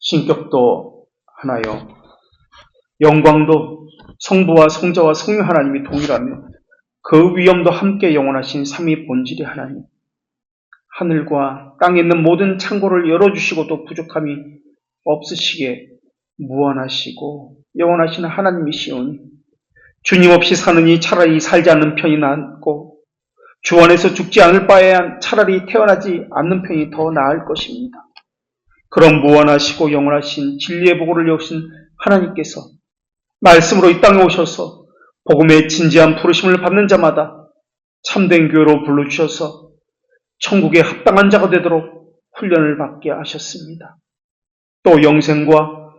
신격도 하나요. 영광도 성부와 성자와 성령 하나님이 동일하며 그 위엄도 함께 영원하신 삼위 본질의 하나님. 하늘과 땅에 있는 모든 창고를 열어주시고도 부족함이 없으시기에 무한하시고 영원하신 하나님이시오니 주님 없이 사느니 차라리 살지 않는 편이 낫고 주 안에서 죽지 않을 바에 차라리 태어나지 않는 편이 더 나을 것입니다. 그런 무한하시고 영원하신 진리의 보고를 여신 하나님께서 말씀으로 이 땅에 오셔서 복음의 진지한 부르심을 받는 자마다 참된 교회로 불러주셔서 천국에 합당한 자가 되도록 훈련을 받게 하셨습니다. 또 영생과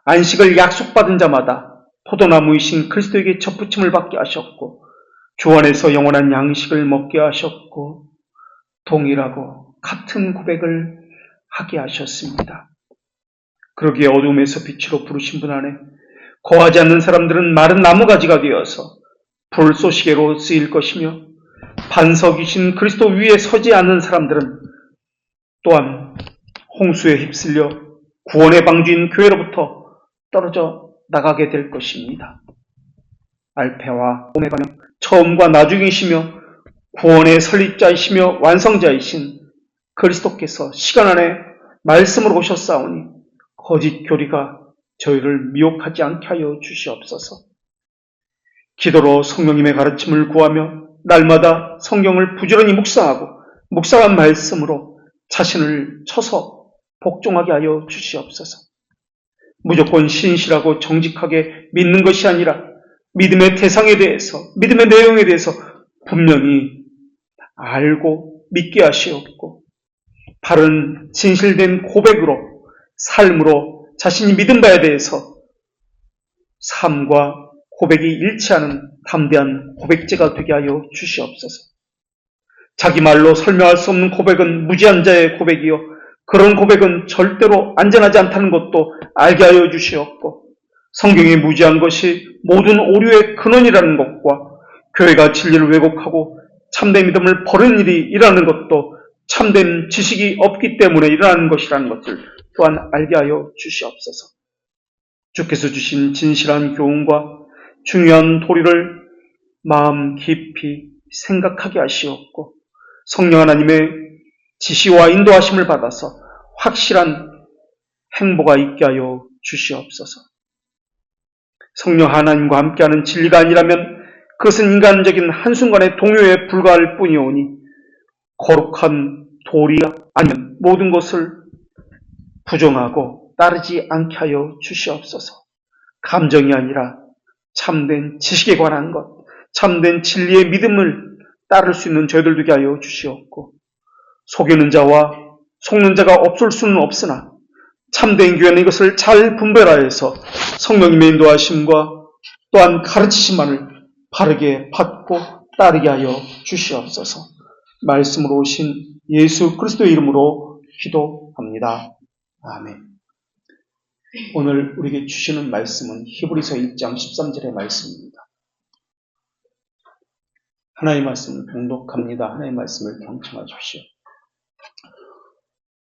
안식을 약속받은 자마다 포도나무이신 그리스도에게 접붙임을 받게 하셨고 주 안에서 영원한 양식을 먹게 하셨고 동일하고 같은 고백을 하게 하셨습니다. 그러기에 어둠에서 빛으로 부르신 분 안에 거하지 않는 사람들은 마른 나무가지가 되어서 불쏘시개로 쓰일 것이며 반석이신 그리스도 위에 서지 않는 사람들은 또한 홍수에 휩쓸려 구원의 방주인 교회로부터 떨어져 나가게 될 것입니다. 알페와 오메가며 처음과 나중이시며 구원의 설립자이시며 완성자이신 그리스도께서 시간 안에 말씀으로 오셨사오니 거짓 교리가 저희를 미혹하지 않게 하여 주시옵소서. 기도로 성령님의 가르침을 구하며 날마다 성경을 부지런히 묵상하고 묵상한 말씀으로 자신을 쳐서 복종하게 하여 주시옵소서. 무조건 신실하고 정직하게 믿는 것이 아니라 믿음의 대상에 대해서, 믿음의 내용에 대해서 분명히 알고 믿게 하시옵고 바른 진실된 고백으로 삶으로 자신이 믿은 바에 대해서 삶과 고백이 일치하는 담대한 고백제가 되게 하여 주시옵소서. 자기 말로 설명할 수 없는 고백은 무지한 자의 고백이요 그런 고백은 절대로 안전하지 않다는 것도 알게 하여 주시옵고 성경이 무지한 것이 모든 오류의 근원이라는 것과 교회가 진리를 왜곡하고 참된 믿음을 버리는 일이 일어나는 것도 참된 지식이 없기 때문에 일어나는 것이라는 것을 또한 알게 하여 주시옵소서. 주께서 주신 진실한 교훈과 중요한 도리를 마음 깊이 생각하게 하시옵고 성령 하나님의 지시와 인도하심을 받아서 확실한 행보가 있게 하여 주시옵소서. 성령 하나님과 함께하는 진리가 아니라면 그것은 인간적인 한순간의 동요에 불과할 뿐이오니 거룩한 도리가 아니면 모든 것을 부정하고 따르지 않게 하여 주시옵소서. 감정이 아니라 참된 지식에 관한 것, 참된 진리의 믿음을 따를 수 있는 저희들 되게 하여 주시옵고 속이는 자와 속는 자가 없을 수는 없으나 참된 교회는 이것을 잘 분별하여서 성령님의 인도하심과 또한 가르치심만을 바르게 받고 따르게 하여 주시옵소서. 말씀으로 오신 예수 그리스도의 이름으로 기도합니다. 아멘. 오늘 우리에게 주시는 말씀은 히브리서 1장 13절의 말씀입니다. 하나님의 말씀을 봉독합니다. 하나님의 말씀을 경청하십시오.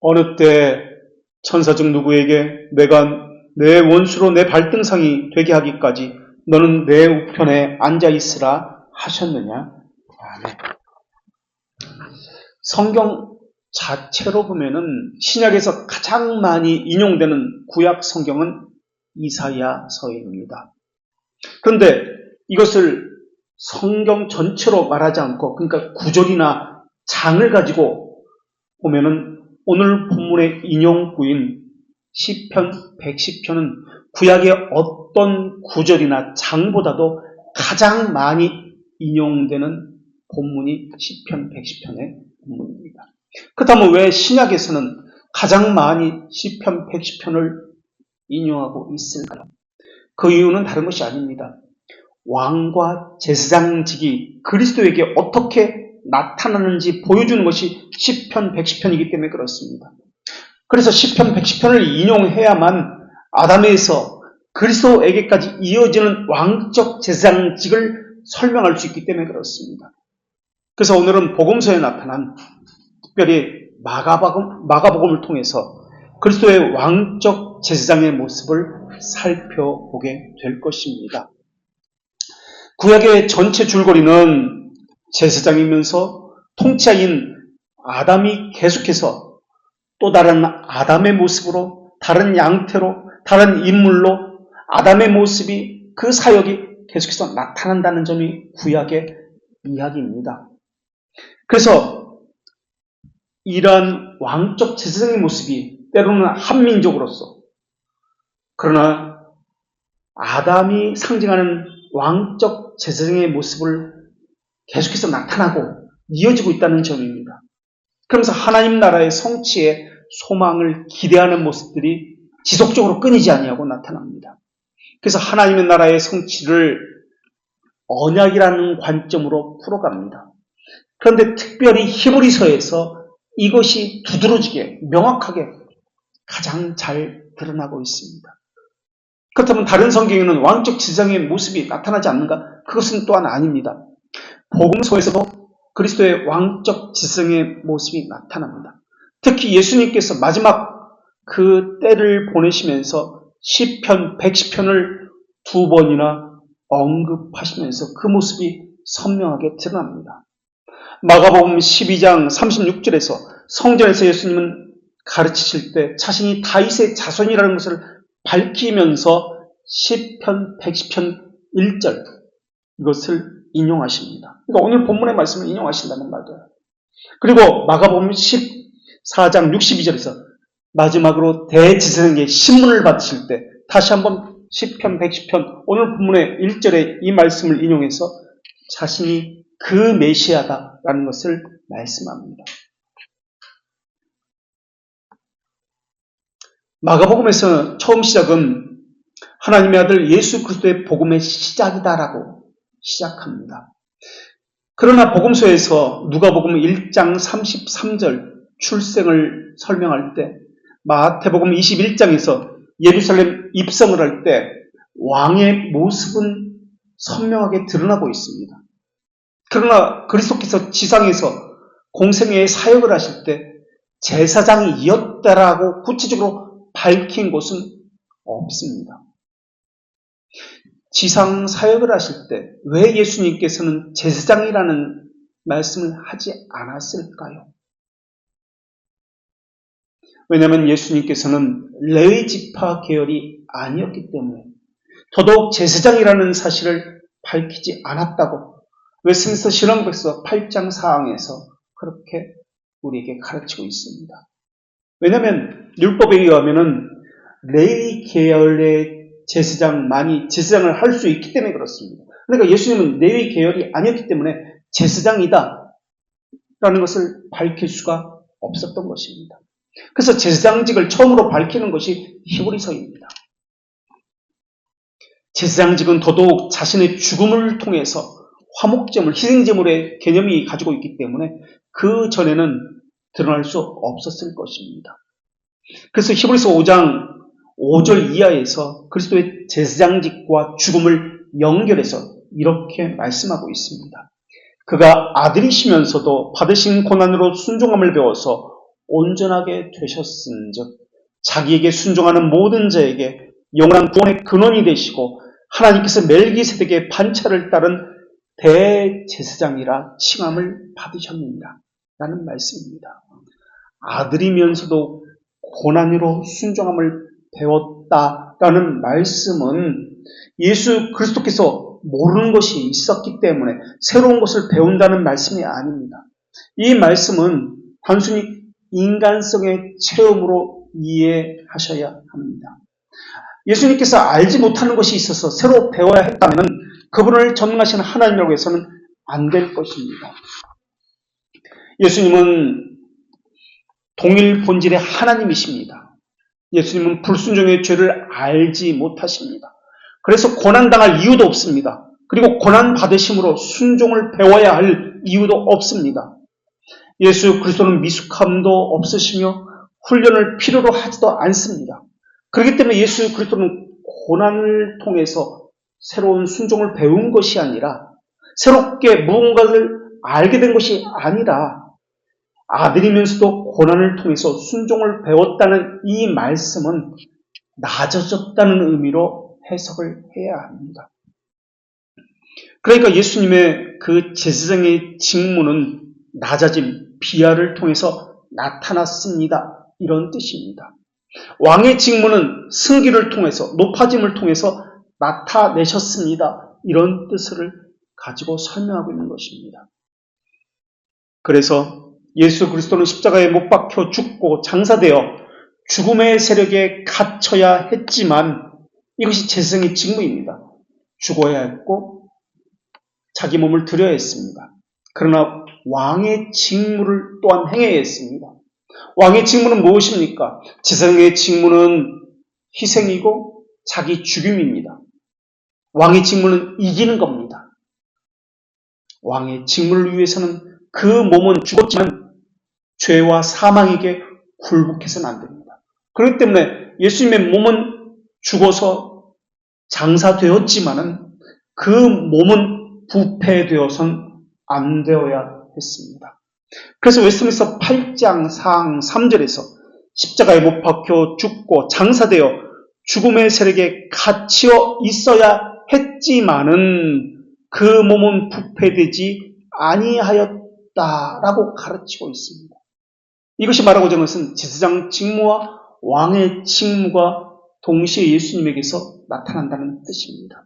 어느 때 천사 중 누구에게 내가 내 원수로 내 발등상이 되게 하기까지 너는 내 우편에 앉아있으라 하셨느냐? 아멘. 성경 자체로 보면은 신약에서 가장 많이 인용되는 구약 성경은 이사야서입니다. 그런데 이것을 성경 전체로 말하지 않고 그러니까 구절이나 장을 가지고 보면은 오늘 본문의 인용구인 시편 110편은 구약의 어떤 구절이나 장보다도 가장 많이 인용되는 본문이 시편 110편의 본문입니다. 그렇다면 왜 신약에서는 가장 많이 시편 110편을 인용하고 있을까요? 그 이유는 다른 것이 아닙니다. 왕과 제사장직이 그리스도에게 어떻게 나타나는지 보여주는 것이 시편 110편이기 때문에 그렇습니다. 그래서 시편 110편을 인용해야만 아담에서 그리스도에게까지 이어지는 왕적 제사장직을 설명할 수 있기 때문에 그렇습니다. 그래서 오늘은 복음서에 나타난 특별히 마가복음을 통해서 그리스도의 왕적 제사장의 모습을 살펴보게 될 것입니다. 구약의 전체 줄거리는 제사장이면서 통치자인 아담이 계속해서 또 다른 아담의 모습으로, 다른 양태로, 다른 인물로 아담의 모습이, 그 사역이 계속해서 나타난다는 점이 구약의 이야기입니다. 그래서 이러한 왕적 제사장의 모습이 때로는 한민족으로서, 그러나 아담이 상징하는 왕적 제사장의 모습을 계속해서 나타나고 이어지고 있다는 점입니다. 그러면서 하나님 나라의 성취에 소망을 기대하는 모습들이 지속적으로 끊이지 아니하고 나타납니다. 그래서 하나님의 나라의 성취를 언약이라는 관점으로 풀어갑니다. 그런데 특별히 히브리서에서 이것이 두드러지게 명확하게 가장 잘 드러나고 있습니다. 그렇다면 다른 성경에는 왕적 제사장의 모습이 나타나지 않는가? 그것은 또한 아닙니다. 복음서에서도 그리스도의 왕적 제사장의 모습이 나타납니다. 특히 예수님께서 마지막 그 때를 보내시면서 시편 110편을 2번이나 언급하시면서 그 모습이 선명하게 드러납니다. 마가복음 12장 36절에서 성전에서 예수님은 가르치실 때 자신이 다윗의 자손이라는 것을 밝히면서 시편 110편 1절 이것을 인용하십니다. 그러니까 오늘 본문의 말씀을 인용하신다는 말이에요. 그리고 마가복음 14장 62절에서 마지막으로 대제사장에게 신문을 받으실 때 다시 한번 시편 110편 오늘 본문의 1절에 이 말씀을 인용해서 자신이 그 메시아다라는 것을 말씀합니다. 마가복음에서 처음 시작은 하나님의 아들 예수 그리스도의 복음의 시작이다라고 시작합니다. 그러나 복음서에서 누가복음 1장 33절 출생을 설명할 때, 마태복음 21장에서 예루살렘 입성을 할 때 왕의 모습은 선명하게 드러나고 있습니다. 그러나 그리스도께서 지상에서 공생애의 사역을 하실 때 제사장이었다라고 구체적으로 밝힌 곳은 없습니다. 지상 사역을 하실 때 왜 예수님께서는 제사장이라는 말씀을 하지 않았을까요? 왜냐하면 예수님께서는 레위 지파 계열이 아니었기 때문에 더더욱 제사장이라는 사실을 밝히지 않았다고 웨스민스터 신앙백서 8장 4항에서 그렇게 우리에게 가르치고 있습니다. 왜냐하면 율법에 의하면은 레위 계열의 제사장만이 제사장을 할 수 있기 때문에 그렇습니다. 그러니까 예수님은 레위 계열이 아니었기 때문에 제사장이다 라는 것을 밝힐 수가 없었던 것입니다. 그래서 제사장직을 처음으로 밝히는 것이 히브리서입니다. 제사장직은 더더욱 자신의 죽음을 통해서 화목제물, 희생제물의 개념이 가지고 있기 때문에 그 전에는 드러날 수 없었을 것입니다. 그래서 히브리서 5장 5절 이하에서 그리스도의 제사장직과 죽음을 연결해서 이렇게 말씀하고 있습니다. 그가 아들이시면서도 받으신 고난으로 순종함을 배워서 온전하게 되셨은즉 자기에게 순종하는 모든 자에게 영원한 구원의 근원이 되시고 하나님께서 멜기세덱의 반차를 따른 대제사장이라 칭함을 받으셨느니라 라는 말씀입니다. 아들이면서도 고난으로 순종함을 배웠다라는 말씀은 예수 그리스도께서 모르는 것이 있었기 때문에 새로운 것을 배운다는 말씀이 아닙니다. 이 말씀은 단순히 인간성의 체험으로 이해하셔야 합니다. 예수님께서 알지 못하는 것이 있어서 새로 배워야 했다면 그분을 전능하신 하나님이라고 해서는 안 될 것입니다. 예수님은 동일 본질의 하나님이십니다. 예수님은 불순종의 죄를 알지 못하십니다. 그래서 고난당할 이유도 없습니다. 그리고 고난받으심으로 순종을 배워야 할 이유도 없습니다. 예수 그리스도는 미숙함도 없으시며 훈련을 필요로 하지도 않습니다. 그렇기 때문에 예수 그리스도는 고난을 통해서 새로운 순종을 배운 것이 아니라 새롭게 무언가를 알게 된 것이 아니라 아들이면서도 고난을 통해서 순종을 배웠다는 이 말씀은 낮아졌다는 의미로 해석을 해야 합니다. 그러니까 예수님의 그 제사장의 직무는 낮아짐, 비하를 통해서 나타났습니다. 이런 뜻입니다. 왕의 직무는 승기를 통해서, 높아짐을 통해서 나타내셨습니다. 이런 뜻을 가지고 설명하고 있는 것입니다. 그래서 예수 그리스도는 십자가에 못 박혀 죽고 장사되어 죽음의 세력에 갇혀야 했지만 이것이 제사장의 직무입니다. 죽어야 했고 자기 몸을 드려야 했습니다. 그러나 왕의 직무를 또한 행해야 했습니다. 왕의 직무는 무엇입니까? 제사장의 직무는 희생이고 자기 죽임입니다. 왕의 직무는 이기는 겁니다. 왕의 직무를 위해서는 그 몸은 죽었지만 죄와 사망에게 굴복해서는 안 됩니다. 그렇기 때문에 예수님의 몸은 죽어서 장사되었지만은 그 몸은 부패되어서는 안 되어야 했습니다. 그래서 웨스트민스터 8장 4장 3절에서 십자가에 못 박혀 죽고 장사되어 죽음의 세력에 갇혀 있어야 했지만은 그 몸은 부패되지 아니하였다라고 가르치고 있습니다. 이것이 말하고자 하는 것은 제사장 직무와 왕의 직무가 동시에 예수님에게서 나타난다는 뜻입니다.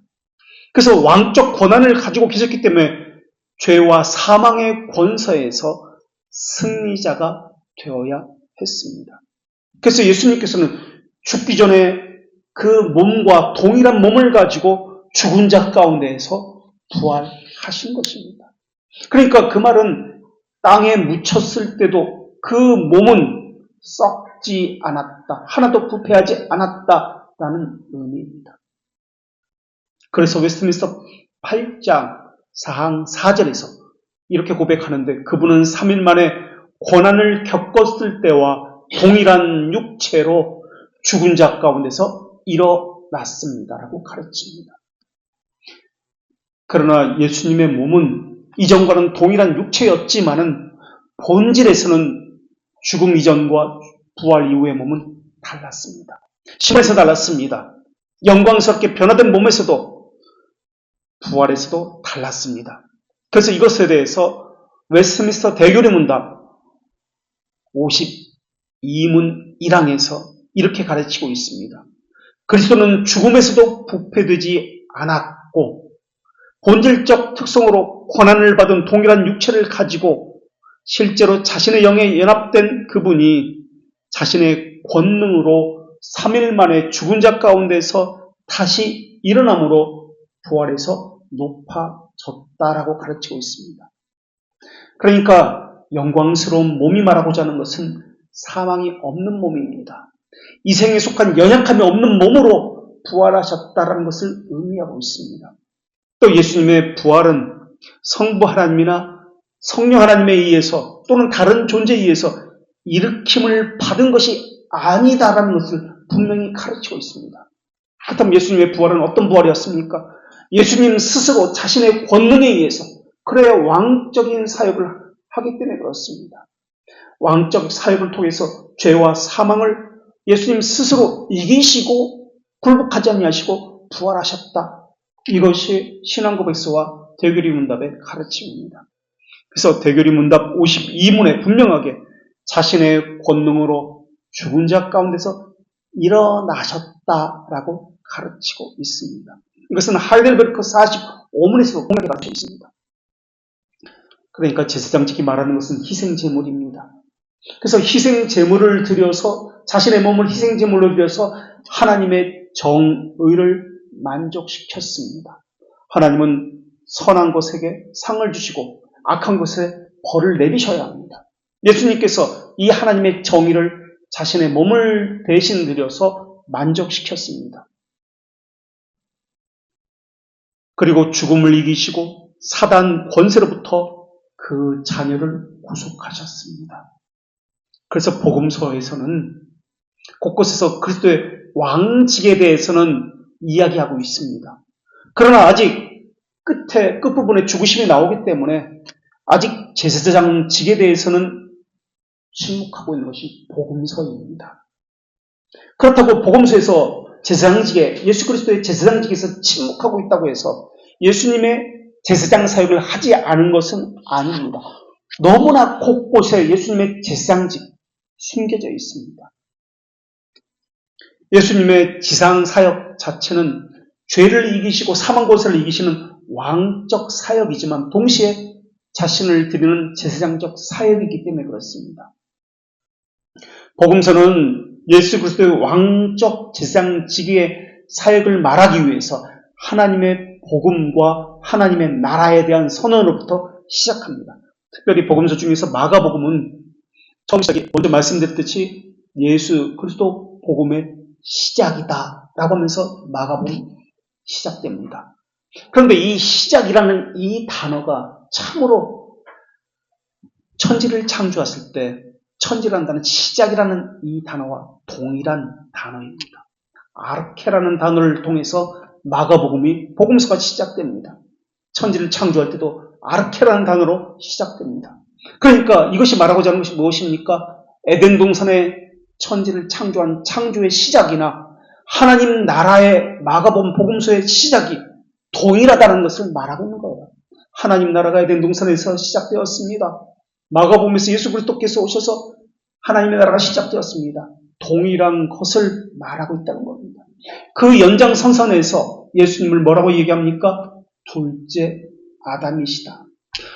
그래서 왕적 권한을 가지고 계셨기 때문에 죄와 사망의 권세에서 승리자가 되어야 했습니다. 그래서 예수님께서는 죽기 전에 그 몸과 동일한 몸을 가지고 죽은 자 가운데에서 부활하신 것입니다. 그러니까 그 말은 땅에 묻혔을 때도 그 몸은 썩지 않았다. 하나도 부패하지 않았다라는 의미입니다. 그래서 웨스트민스터 8장 4장 4절에서 이렇게 고백하는데 그분은 3일 만에 고난을 겪었을 때와 동일한 육체로 죽은 자 가운데서 일어났습니다라고 가르칩니다. 그러나 예수님의 몸은 이전과는 동일한 육체였지만은 본질에서는 죽음 이전과 부활 이후의 몸은 달랐습니다. 심에서 달랐습니다. 영광스럽게 변화된 몸에서도 부활에서도 달랐습니다. 그래서 이것에 대해서 웨스트민스터 대교리 문답 52문 1항에서 이렇게 가르치고 있습니다. 그리스도는 죽음에서도 부패되지 않았고 본질적 특성으로 고난을 받은 동일한 육체를 가지고 실제로 자신의 영에 연합된 그분이 자신의 권능으로 3일 만에 죽은 자 가운데서 다시 일어남으로 부활해서 높아졌다라고 가르치고 있습니다. 그러니까 영광스러운 몸이 말하고자 하는 것은 사망이 없는 몸입니다. 이 생에 속한 연약함이 없는 몸으로 부활하셨다라는 것을 의미하고 있습니다. 또 예수님의 부활은 성부 하나님이나 성령 하나님에 의해서 또는 다른 존재에 의해서 일으킴을 받은 것이 아니다라는 것을 분명히 가르치고 있습니다. 그렇다면 예수님의 부활은 어떤 부활이었습니까? 예수님 스스로 자신의 권능에 의해서 그래야 왕적인 사역을 하기 때문에 그렇습니다. 왕적 사역을 통해서 죄와 사망을 예수님 스스로 이기시고 굴복하지 아니하시고 부활하셨다. 이것이 신앙고백서와 대교리 문답의 가르침입니다. 그래서 대교리 문답 52문에 분명하게 자신의 권능으로 죽은 자 가운데서 일어나셨다라고 가르치고 있습니다. 이것은 하이델베르크 45문에서도 공략해 가르치고 있습니다. 그러니까 제사장직이 말하는 것은 희생제물입니다. 그래서 희생제물을 드려서 자신의 몸을 희생제물로 드려서 하나님의 정의를 만족시켰습니다. 하나님은 선한 것에게 상을 주시고 악한 것에 벌을 내리셔야 합니다. 예수님께서 이 하나님의 정의를 자신의 몸을 대신 드려서 만족시켰습니다. 그리고 죽음을 이기시고 사단 권세로부터 그 자녀를 구속하셨습니다. 그래서 복음서에서는 곳곳에서 그리스도의 왕직에 대해서는 이야기하고 있습니다. 그러나 아직 끝부분에 죽으심이 나오기 때문에 아직 제사장직에 대해서는 침묵하고 있는 것이 복음서입니다. 그렇다고 복음서에서 제사장직에, 예수 그리스도의 제사장직에서 침묵하고 있다고 해서 예수님의 제사장 사역을 하지 않은 것은 아닙니다. 너무나 곳곳에 예수님의 제사장직 숨겨져 있습니다. 예수님의 지상 사역 자체는 죄를 이기시고 사망 권세를 이기시는 왕적 사역이지만 동시에 자신을 드리는 제사장적 사역이기 때문에 그렇습니다. 복음서는 예수 그리스도의 왕적 제사장직의 사역을 말하기 위해서 하나님의 복음과 하나님의 나라에 대한 선언으로부터 시작합니다. 특별히 복음서 중에서 마가복음은 처음 시작에 먼저 말씀드렸듯이 예수 그리스도 복음의 시작이다 라고 하면서 마가복음이 시작됩니다. 그런데 이 시작이라는 이 단어가 참으로 천지를 창조했을 때 천지라는 단어, 시작이라는 이 단어와 동일한 단어입니다. 아르케라는 단어를 통해서 마가복음이 복음서가 시작됩니다. 천지를 창조할 때도 아르케라는 단어로 시작됩니다. 그러니까 이것이 말하고자 하는 것이 무엇입니까? 에덴 동산의 천지를 창조한 창조의 시작이나 하나님 나라의 마가복음 복음서의 시작이 동일하다는 것을 말하고 있는 거예요. 하나님 나라가 에덴 동산에서 시작되었습니다. 마가복음에서 예수 그리스도께서 오셔서 하나님의 나라가 시작되었습니다. 동일한 것을 말하고 있다는 겁니다. 그 연장선상에서 예수님을 뭐라고 얘기합니까? 둘째 아담이시다.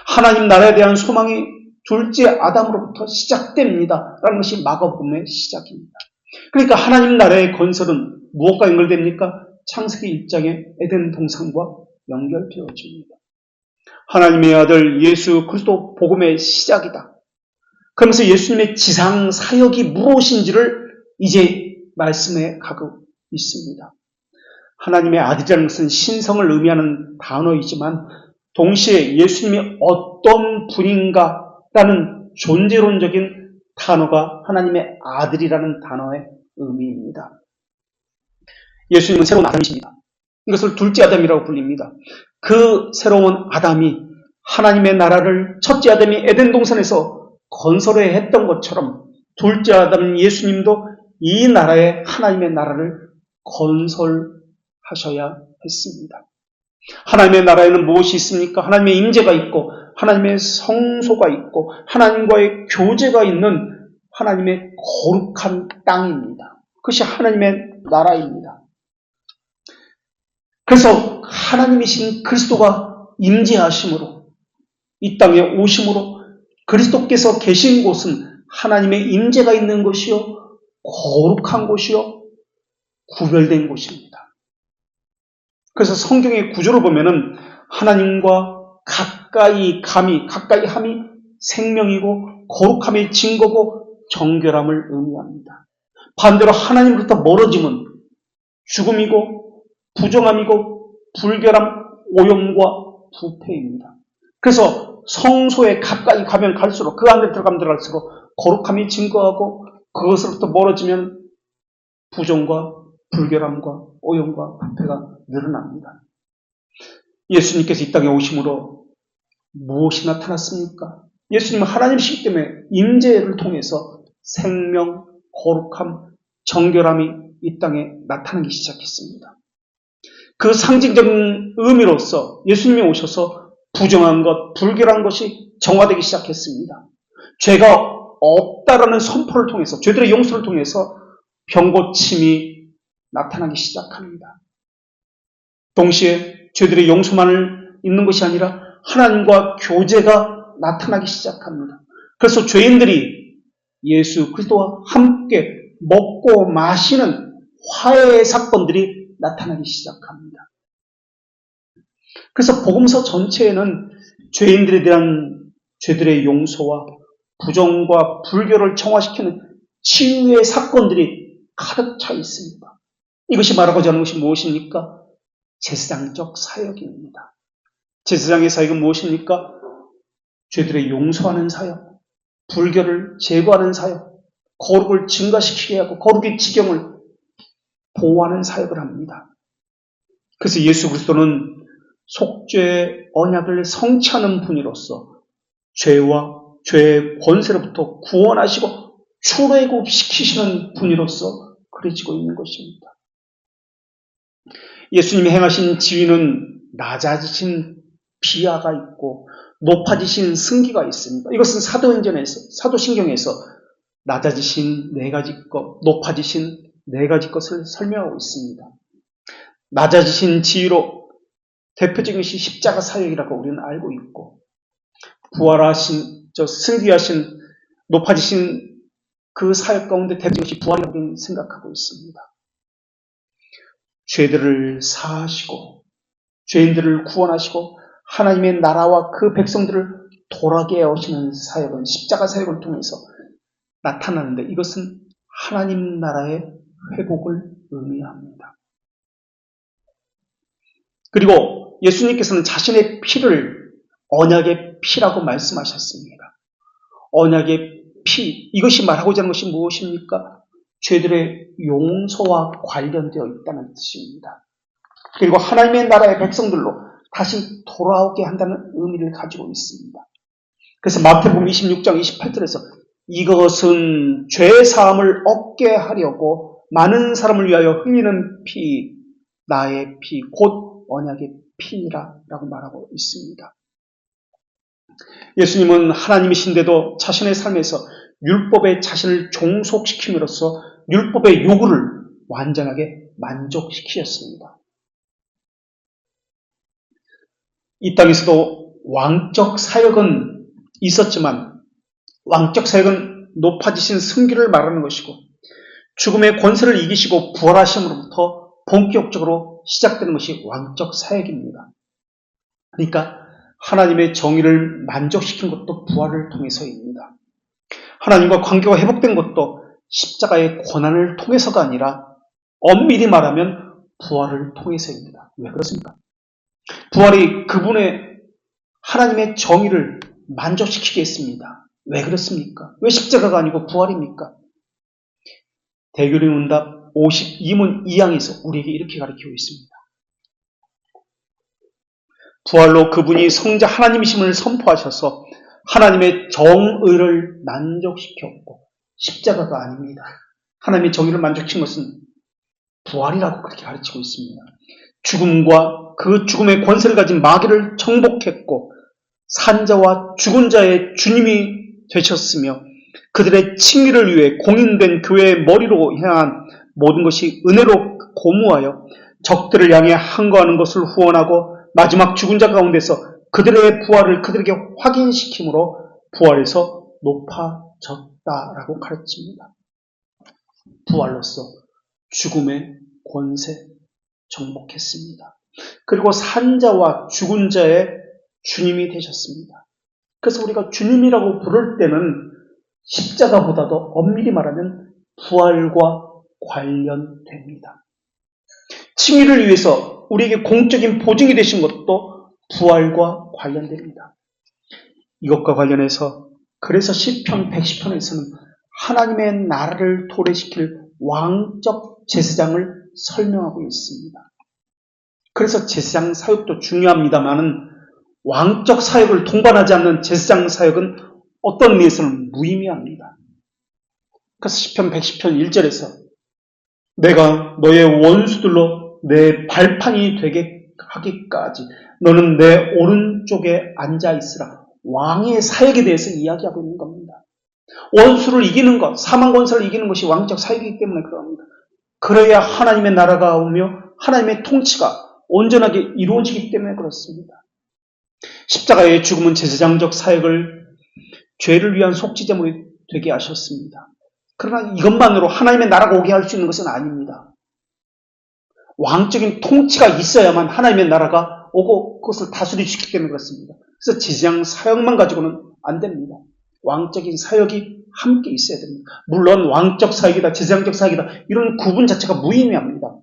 하나님 나라에 대한 소망이 둘째 아담으로부터 시작됩니다. 라는 것이 마가복음의 시작입니다. 그러니까 하나님 나라의 건설은 무엇과 연결됩니까? 창세기 1장의 에덴 동산과 연결되어집니다. 하나님의 아들 예수 그리스도 복음의 시작이다. 그러면서 예수님의 지상 사역이 무엇인지를 이제 말씀해 가고 있습니다. 하나님의 아들이라는 것은 신성을 의미하는 단어이지만 동시에 예수님이 어떤 분인가라는 존재론적인 단어가 하나님의 아들이라는 단어의 의미입니다. 예수님은 새로운 아담이십니다. 이것을 둘째 아담이라고 불립니다. 그 새로운 아담이 하나님의 나라를 첫째 아담이 에덴 동산에서 건설해 했던 것처럼 둘째 아담인 예수님도 이 나라에 하나님의 나라를 건설하셔야 했습니다. 하나님의 나라에는 무엇이 있습니까? 하나님의 임재가 있고 하나님의 성소가 있고 하나님과의 교제가 있는 하나님의 거룩한 땅입니다. 그것이 하나님의 나라입니다. 그래서 하나님이신 그리스도가 임재하심으로 이 땅에 오심으로 그리스도께서 계신 곳은 하나님의 임재가 있는 곳이요 거룩한 곳이요 구별된 곳입니다. 그래서 성경의 구조를 보면은 하나님과 가까이 함이 생명이고 거룩함의 증거고 정결함을 의미합니다. 반대로 하나님으로부터 멀어짐은 죽음이고 부정함이고 불결함, 오염과 부패입니다. 그래서 성소에 가까이 가면 갈수록 그 안에 들어가면 들어갈수록 거룩함이 증거하고 그것으로부터 멀어지면 부정과 불결함과 오염과 부패가 늘어납니다. 예수님께서 이 땅에 오심으로 무엇이 나타났습니까? 예수님은 하나님이시기 때문에 임재를 통해서 생명, 거룩함, 정결함이 이 땅에 나타나기 시작했습니다. 그 상징적인 의미로서 예수님이 오셔서 부정한 것, 불결한 것이 정화되기 시작했습니다. 죄가 없다라는 선포를 통해서, 죄들의 용서를 통해서 병고침이 나타나기 시작합니다. 동시에 죄들의 용서만을 있는 것이 아니라 하나님과 교제가 나타나기 시작합니다. 그래서 죄인들이 예수 그리스도와 함께 먹고 마시는 화해의 사건들이 나타나기 시작합니다. 그래서 복음서 전체에는 죄인들에 대한 죄들의 용서와 부정과 불교를 정화시키는 치유의 사건들이 가득 차 있습니다. 이것이 말하고자 하는 것이 무엇입니까? 제사장적 사역입니다. 제사장의 사역은 무엇입니까? 죄들의 용서하는 사역, 불교를 제거하는 사역, 거룩을 증가시키게 하고 거룩의 지경을 보호하는 사역을 합니다. 그래서 예수 그리스도는 속죄의 언약을 성취하는 분으로서 죄와 죄의 권세로부터 구원하시고 출애굽시키시는 분으로서 그려지고 있는 것입니다. 예수님이 행하신 지위는 낮아지신 비하가 있고 높아지신 승기가 있습니다. 이것은 사도신경에서 낮아지신 네 가지 것, 높아지신 네 가지 것을 설명하고 있습니다. 낮아지신 지위로 대표적인 것이 십자가 사역이라고 우리는 알고 있고, 부활하신, 승귀하신, 높아지신 그 사역 가운데 대표적인 것이 부활이라고 우리는 생각하고 있습니다. 죄들을 사하시고, 죄인들을 구원하시고, 하나님의 나라와 그 백성들을 돌아게 하시는 사역은 십자가 사역을 통해서 나타나는데, 이것은 하나님 나라의 회복을 의미합니다. 그리고 예수님께서는 자신의 피를 언약의 피라고 말씀하셨습니다. 언약의 피, 이것이 말하고자 하는 것이 무엇입니까? 죄들의 용서와 관련되어 있다는 뜻입니다. 그리고 하나님의 나라의 백성들로 다시 돌아오게 한다는 의미를 가지고 있습니다. 그래서 마태복음 26장 28절에서 이것은 죄 사함을 얻게 하려고 많은 사람을 위하여 흘리는 피, 나의 피, 곧 언약의 피니라라고 말하고 있습니다. 예수님은 하나님이신데도 자신의 삶에서 율법에 자신을 종속시킴으로써 율법의 요구를 완전하게 만족시키셨습니다. 이 땅에서도 왕적 사역은 있었지만 왕적 사역은 높아지신 승기를 말하는 것이고 죽음의 권세를 이기시고 부활하심으로부터 본격적으로 시작되는 것이 왕적 사역입니다. 그러니까 하나님의 정의를 만족시킨 것도 부활을 통해서입니다. 하나님과 관계가 회복된 것도 십자가의 고난을 통해서가 아니라 엄밀히 말하면 부활을 통해서입니다. 왜 그렇습니까? 부활이 그분의 하나님의 정의를 만족시키게 했습니다. 왜 그렇습니까? 왜 십자가가 아니고 부활입니까? 대교리문답 52문 2항에서 우리에게 이렇게 가르치고 있습니다. 부활로 그분이 성자 하나님이심을 선포하셔서 하나님의 정의를 만족시켰고 십자가가 아닙니다. 하나님의 정의를 만족시킨 것은 부활이라고 그렇게 가르치고 있습니다. 죽음과 그 죽음의 권세를 가진 마귀를 정복했고 산자와 죽은 자의 주님이 되셨으며 그들의 칭의를 위해 공인된 교회의 머리로 향한 모든 것이 은혜로 고무하여 적들을 향해 항거하는 것을 후원하고 마지막 죽은 자 가운데서 그들의 부활을 그들에게 확인시킴으로 부활에서 높아졌다라고 가르칩니다. 부활로서 죽음의 권세 정복했습니다. 그리고 산자와 죽은 자의 주님이 되셨습니다. 그래서 우리가 주님이라고 부를 때는 십자가보다도 엄밀히 말하면 부활과 관련됩니다. 칭의를 위해서 우리에게 공적인 보증이 되신 것도 부활과 관련됩니다. 이것과 관련해서 그래서 시편 110편에서는 하나님의 나라를 도래시킬 왕적 제사장을 설명하고 있습니다. 그래서 제사장 사역도 중요합니다만은 왕적 사역을 동반하지 않는 제사장 사역은 어떤 의미에서는 무의미합니다. 그래서 시편 110편 1절에서 내가 너의 원수들로 내 발판이 되게 하기까지 너는 내 오른쪽에 앉아 있으라. 왕의 사역에 대해서 이야기하고 있는 겁니다. 원수를 이기는 것, 사망 권세를 이기는 것이 왕적 사역이기 때문에 그럽니다. 그래야 하나님의 나라가 오며 하나님의 통치가 온전하게 이루어지기 때문에 그렇습니다. 십자가의 죽음은 제사장적 사역을 죄를 위한 속죄제물이 되게 하셨습니다. 그러나 이것만으로 하나님의 나라가 오게 할 수 있는 것은 아닙니다. 왕적인 통치가 있어야만 하나님의 나라가 오고 그것을 다스리시기 때문에 그렇습니다. 그래서 제사장 사역만 가지고는 안 됩니다. 왕적인 사역이 함께 있어야 됩니다. 물론 왕적 사역이다, 제사장적 사역이다 이런 구분 자체가 무의미합니다.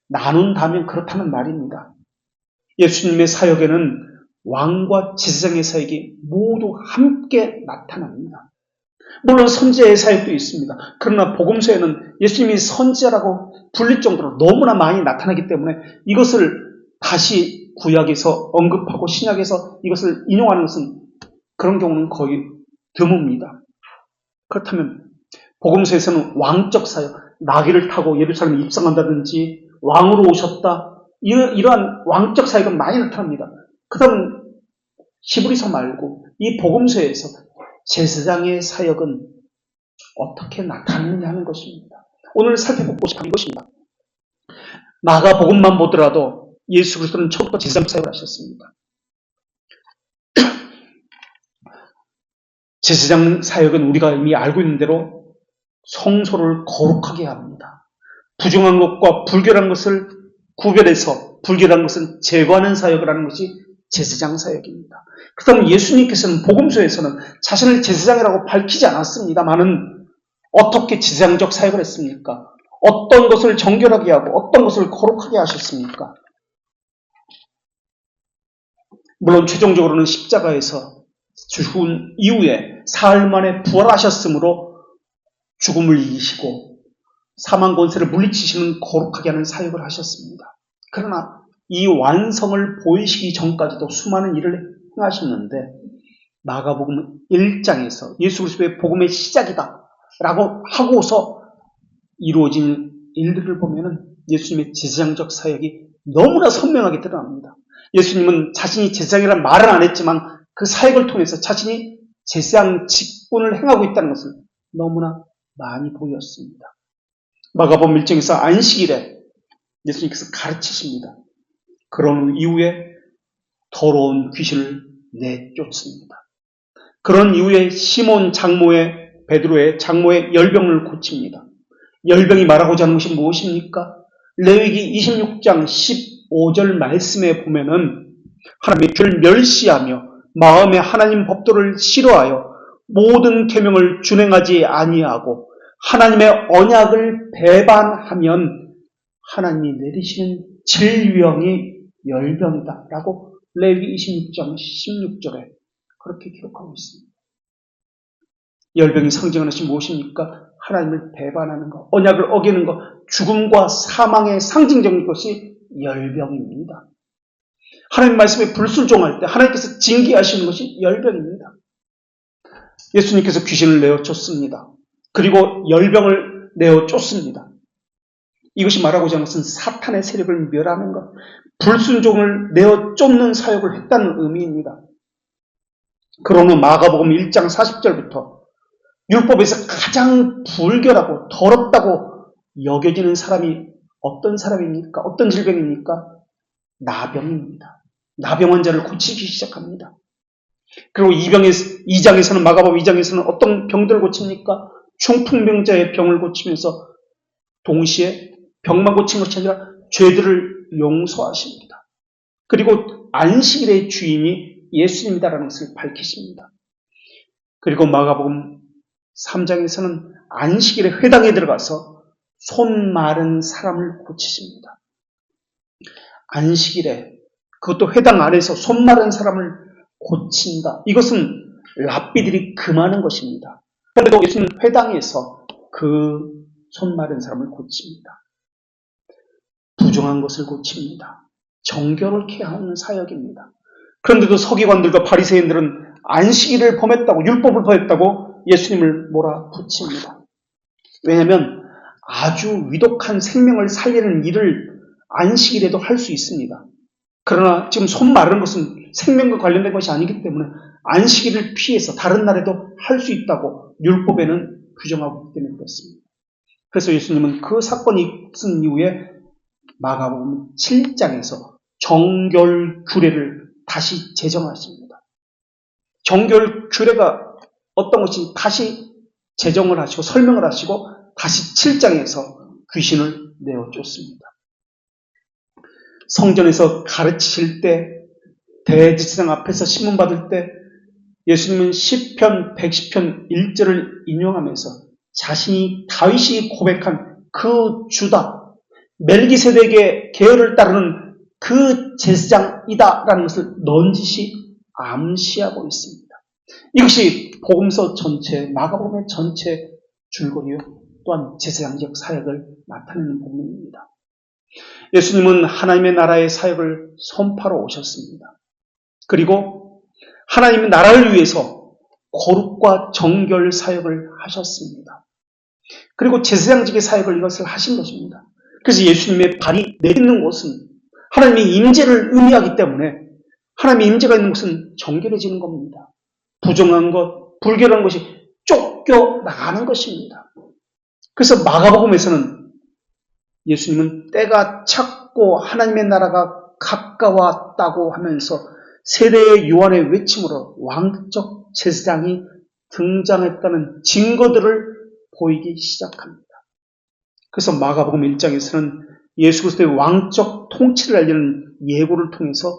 나눈다면 그렇다는 말입니다. 예수님의 사역에는 왕과 제사장의 사역이 모두 함께 나타납니다. 물론 선지자의 사역도 있습니다. 그러나 복음서에는 예수님이 선지자라고 불릴 정도로 너무나 많이 나타나기 때문에 이것을 다시 구약에서 언급하고 신약에서 이것을 인용하는 것은 그런 경우는 거의 드뭅니다. 그렇다면 복음서에서는 왕적 사역, 나귀를 타고 예루살렘에 입성한다든지 왕으로 오셨다. 이러한 왕적 사역가 많이 나타납니다. 그 다음 히브리서 말고 이 복음서에서 제사장의 사역은 어떻게 나타나느냐 하는 것입니다. 오늘 살펴보고 싶은 이것입니다. 마가복음만 보더라도 예수 그리스도는 처음부터 제사장 사역을 하셨습니다. 제사장 사역은 우리가 이미 알고 있는 대로 성소를 거룩하게 합니다. 부정한 것과 불결한 것을 구별해서 불결한 것은 제거하는 사역을 하는 것이 제사장 사역입니다. 그다음 예수님께서는 복음서에서는 자신을 제사장이라고 밝히지 않았습니다만은 어떻게 제사장적 사역을 했습니까? 어떤 것을 정결하게 하고 어떤 것을 거룩하게 하셨습니까? 물론 최종적으로는 십자가에서 죽은 이후에 사흘 만에 부활하셨으므로 죽음을 이기시고 사망 권세를 물리치시는 거룩하게 하는 사역을 하셨습니다. 그러나 이 완성을 보이시기 전까지도 수많은 일을 행하셨는데 마가복음 1장에서 예수 그리스도의 복음의 시작이다 라고 하고서 이루어진 일들을 보면 예수님의 제사장적 사역이 너무나 선명하게 드러납니다. 예수님은 자신이 제사장이라는 말은 안 했지만 그 사역을 통해서 자신이 제사장 직분을 행하고 있다는 것을 너무나 많이 보였습니다. 마가복음 1장에서 안식일에 예수님께서 가르치십니다. 그런 이후에 더러운 귀신을 내쫓습니다. 그런 이후에 시몬 장모의 베드로의 장모의 열병을 고칩니다. 열병이 말하고자 하는 것이 무엇입니까? 레위기 26장 15절 말씀에 보면은 하나님의 죄를 멸시하며 마음에 하나님 법도를 싫어하여 모든 계명을 준행하지 아니하고 하나님의 언약을 배반하면 하나님이 내리시는 질병이 열병이다 라고 레위기 26장 16절에 그렇게 기록하고 있습니다. 열병이 상징하는 것이 무엇입니까? 하나님을 배반하는 것, 언약을 어기는 것, 죽음과 사망의 상징적인 것이 열병입니다. 하나님 말씀에 불순종할 때 하나님께서 징계하시는 것이 열병입니다. 예수님께서 귀신을 내어쫓습니다. 그리고 열병을 내어쫓습니다. 이것이 말하고자 하는 것은 사탄의 세력을 멸하는 것, 불순종을 내어쫓는 사역을 했다는 의미입니다. 그러면 마가복음 1장 40절부터 율법에서 가장 불결하고 더럽다고 여겨지는 사람이 어떤 사람입니까? 어떤 질병입니까? 나병입니다. 나병 환자를 고치기 시작합니다. 그리고 2장에서는 마가복음 2장에서는 어떤 병들을 고칩니까? 중풍병자의 병을 고치면서 동시에 병만 고친 것이 아니라 죄들을 용서하십니다. 그리고 안식일의 주인이 예수님이다라는 것을 밝히십니다. 그리고 마가복음 3장에서는 안식일에 회당에 들어가서 손 마른 사람을 고치십니다. 안식일에 그것도 회당 안에서 손 마른 사람을 고친다. 이것은 랍비들이 금하는 것입니다. 그런데도 예수님은 회당에서 그 손 마른 사람을 고칩니다. 부정한 것을 고칩니다. 정결케 하는 사역입니다. 그런데도 서기관들과 바리새인들은 안식일을 범했다고, 율법을 범했다고 예수님을 몰아붙입니다. 왜냐하면 아주 위독한 생명을 살리는 일을 안식일에도 할 수 있습니다. 그러나 지금 손 마르는 것은 생명과 관련된 것이 아니기 때문에 안식일을 피해서 다른 날에도 할 수 있다고 율법에는 규정하고 있기 때문에 그렇습니다. 그래서 예수님은 그 사건이 있은 이후에 마가복음 7장에서 정결규례를 다시 제정하십니다. 정결규례가 어떤 것이 다시 제정을 하시고 설명을 하시고 다시 7장에서 귀신을 내어쫓습니다. 성전에서 가르치실 때 대제사장 앞에서 신문 받을 때 예수님은 시편 110편 1절을 인용하면서 자신이 다윗이 고백한 그 주다, 멜기세덱의 계열을 따르는 그 제사장이다라는 것을 넌지시 암시하고 있습니다. 이것이 복음서 전체, 마가복음의 전체 줄거리요 또한 제사장적 사역을 나타내는 부분입니다. 예수님은 하나님의 나라의 사역을 선포하러 오셨습니다. 그리고 하나님의 나라를 위해서 거룩과 정결 사역을 하셨습니다. 그리고 제사장직의 사역을 이것을 하신 것입니다. 그래서 예수님의 발이 내딛는 곳은 하나님의 임재를 의미하기 때문에 하나님의 임재가 있는 곳은 정결해지는 겁니다. 부정한 것, 불결한 것이 쫓겨나가는 것입니다. 그래서 마가복음에서는 예수님은 때가 찼고 하나님의 나라가 가까웠다고 하면서 세대의 요한의 외침으로 왕적 제사장이 등장했다는 증거들을 보이기 시작합니다. 그래서 마가복음 1장에서는 예수 그리스도의 왕적 통치를 알리는 예고를 통해서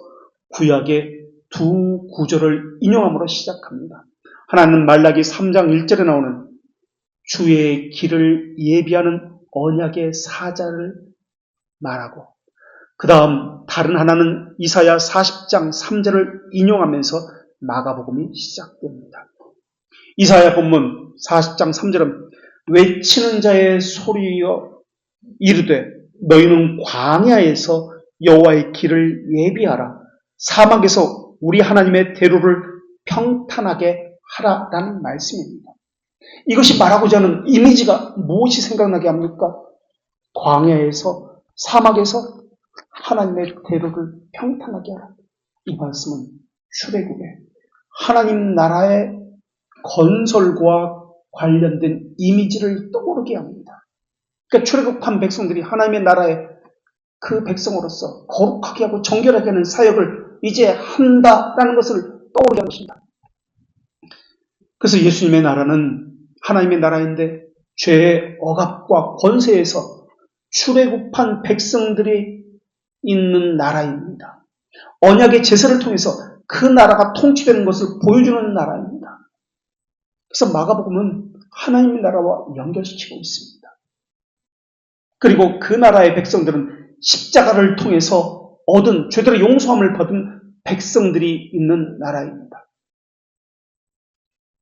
구약의 두 구절을 인용함으로 시작합니다. 하나는 말라기 3장 1절에 나오는 주의 길을 예비하는 언약의 사자를 말하고, 그 다음 다른 하나는 이사야 40장 3절을 인용하면서 마가복음이 시작됩니다. 이사야 본문 40장 3절은 외치는 자의 소리여 이르되 너희는 광야에서 여호와의 길을 예비하라, 사막에서 우리 하나님의 대로를 평탄하게 하라라는 말씀입니다. 이것이 말하고자 하는 이미지가 무엇이 생각나게 합니까? 광야에서, 사막에서 하나님의 대로를 평탄하게 하라. 이 말씀은 출애굽의 하나님 나라의 건설과 관련된 이미지를 떠오르게 합니다. 그러니까 출애굽한 백성들이 하나님의 나라의 그 백성으로서 거룩하게 하고 정결하게 하는 사역을 이제 한다라는 것을 떠오르게 하는 것입니다. 그래서 예수님의 나라는 하나님의 나라인데 죄의 억압과 권세에서 출애굽한 백성들이 있는 나라입니다. 언약의 제사를 통해서 그 나라가 통치되는 것을 보여주는 나라입니다. 그래서 마가복음은 하나님의 나라와 연결시키고 있습니다. 그리고 그 나라의 백성들은 십자가를 통해서 얻은 죄들의 용서함을 받은 백성들이 있는 나라입니다.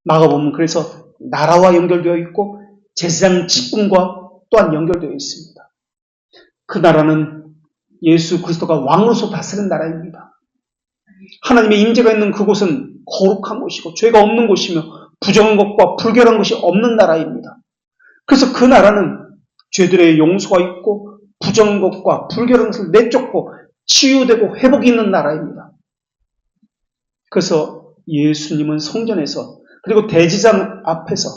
마가복음은 그래서 나라와 연결되어 있고 제사장 직분과 또한 연결되어 있습니다. 그 나라는 예수 그리스도가 왕으로서 다스리는 나라입니다. 하나님의 임재가 있는 그곳은 거룩한 곳이고 죄가 없는 곳이며 부정한 것과 불결한 것이 없는 나라입니다. 그래서 그 나라는 죄들의 용서가 있고 부정한 것과 불결한 것을 내쫓고 치유되고 회복이 있는 나라입니다. 그래서 예수님은 성전에서 그리고 대제사장 앞에서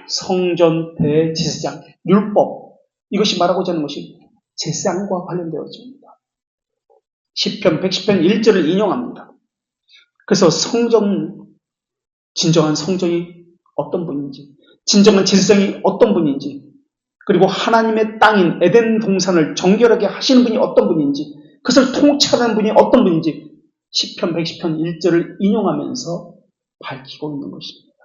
성전, 대제사장, 율법, 이것이 말하고자 하는 것이 제사장과 관련되어집니다. 시편 110편 1절을 인용합니다. 그래서 진정한 성전이 어떤 분인지, 진정한 제사장이 어떤 분인지, 그리고 하나님의 땅인 에덴 동산을 정결하게 하시는 분이 어떤 분인지, 그것을 통치하는 분이 어떤 분인지 시편 110편 1절을 인용하면서 밝히고 있는 것입니다.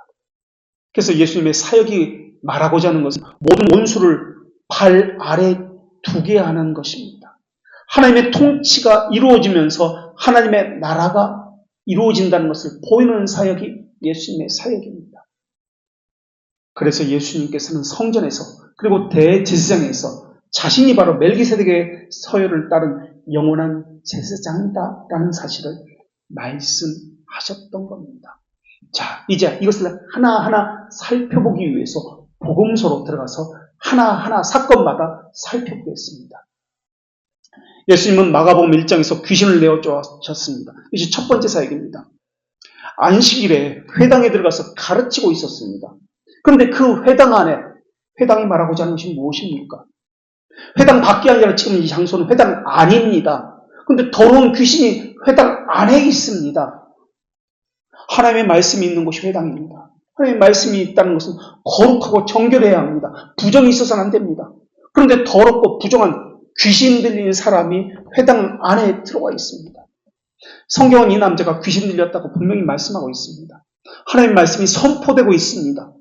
그래서 예수님의 사역이 말하고자 하는 것은 모든 원수를 발 아래 두게 하는 것입니다. 하나님의 통치가 이루어지면서 하나님의 나라가 이루어진다는 것을 보이는 사역이 예수님의 사역입니다. 그래서 예수님께서는 성전에서 그리고 대제사장에서 자신이 바로 멜기세덱의 서열을 따른 영원한 제사장이다라는 사실을 말씀하셨던 겁니다. 자, 이제 이것을 하나하나 살펴보기 위해서 복음서로 들어가서 하나하나 사건마다 살펴보겠습니다. 예수님은 마가복음 1장에서 귀신을 내어쫓았습니다. 이것이 첫 번째 사역입니다. 안식일에 회당에 들어가서 가르치고 있었습니다. 그런데 그 회당 안에, 회당이 말하고자 하는 것이 무엇입니까? 회당 밖이 아니라 지금 이 장소는 회당 안입니다. 그런데 더러운 귀신이 회당 안에 있습니다. 하나님의 말씀이 있는 곳이 회당입니다. 하나님의 말씀이 있다는 것은 거룩하고 정결해야 합니다. 부정이 있어서는 안 됩니다. 그런데 더럽고 부정한 귀신 들린 사람이 회당 안에 들어와 있습니다. 성경은 이 남자가 귀신 들렸다고 분명히 말씀하고 있습니다. 하나님의 말씀이 선포되고 있습니다.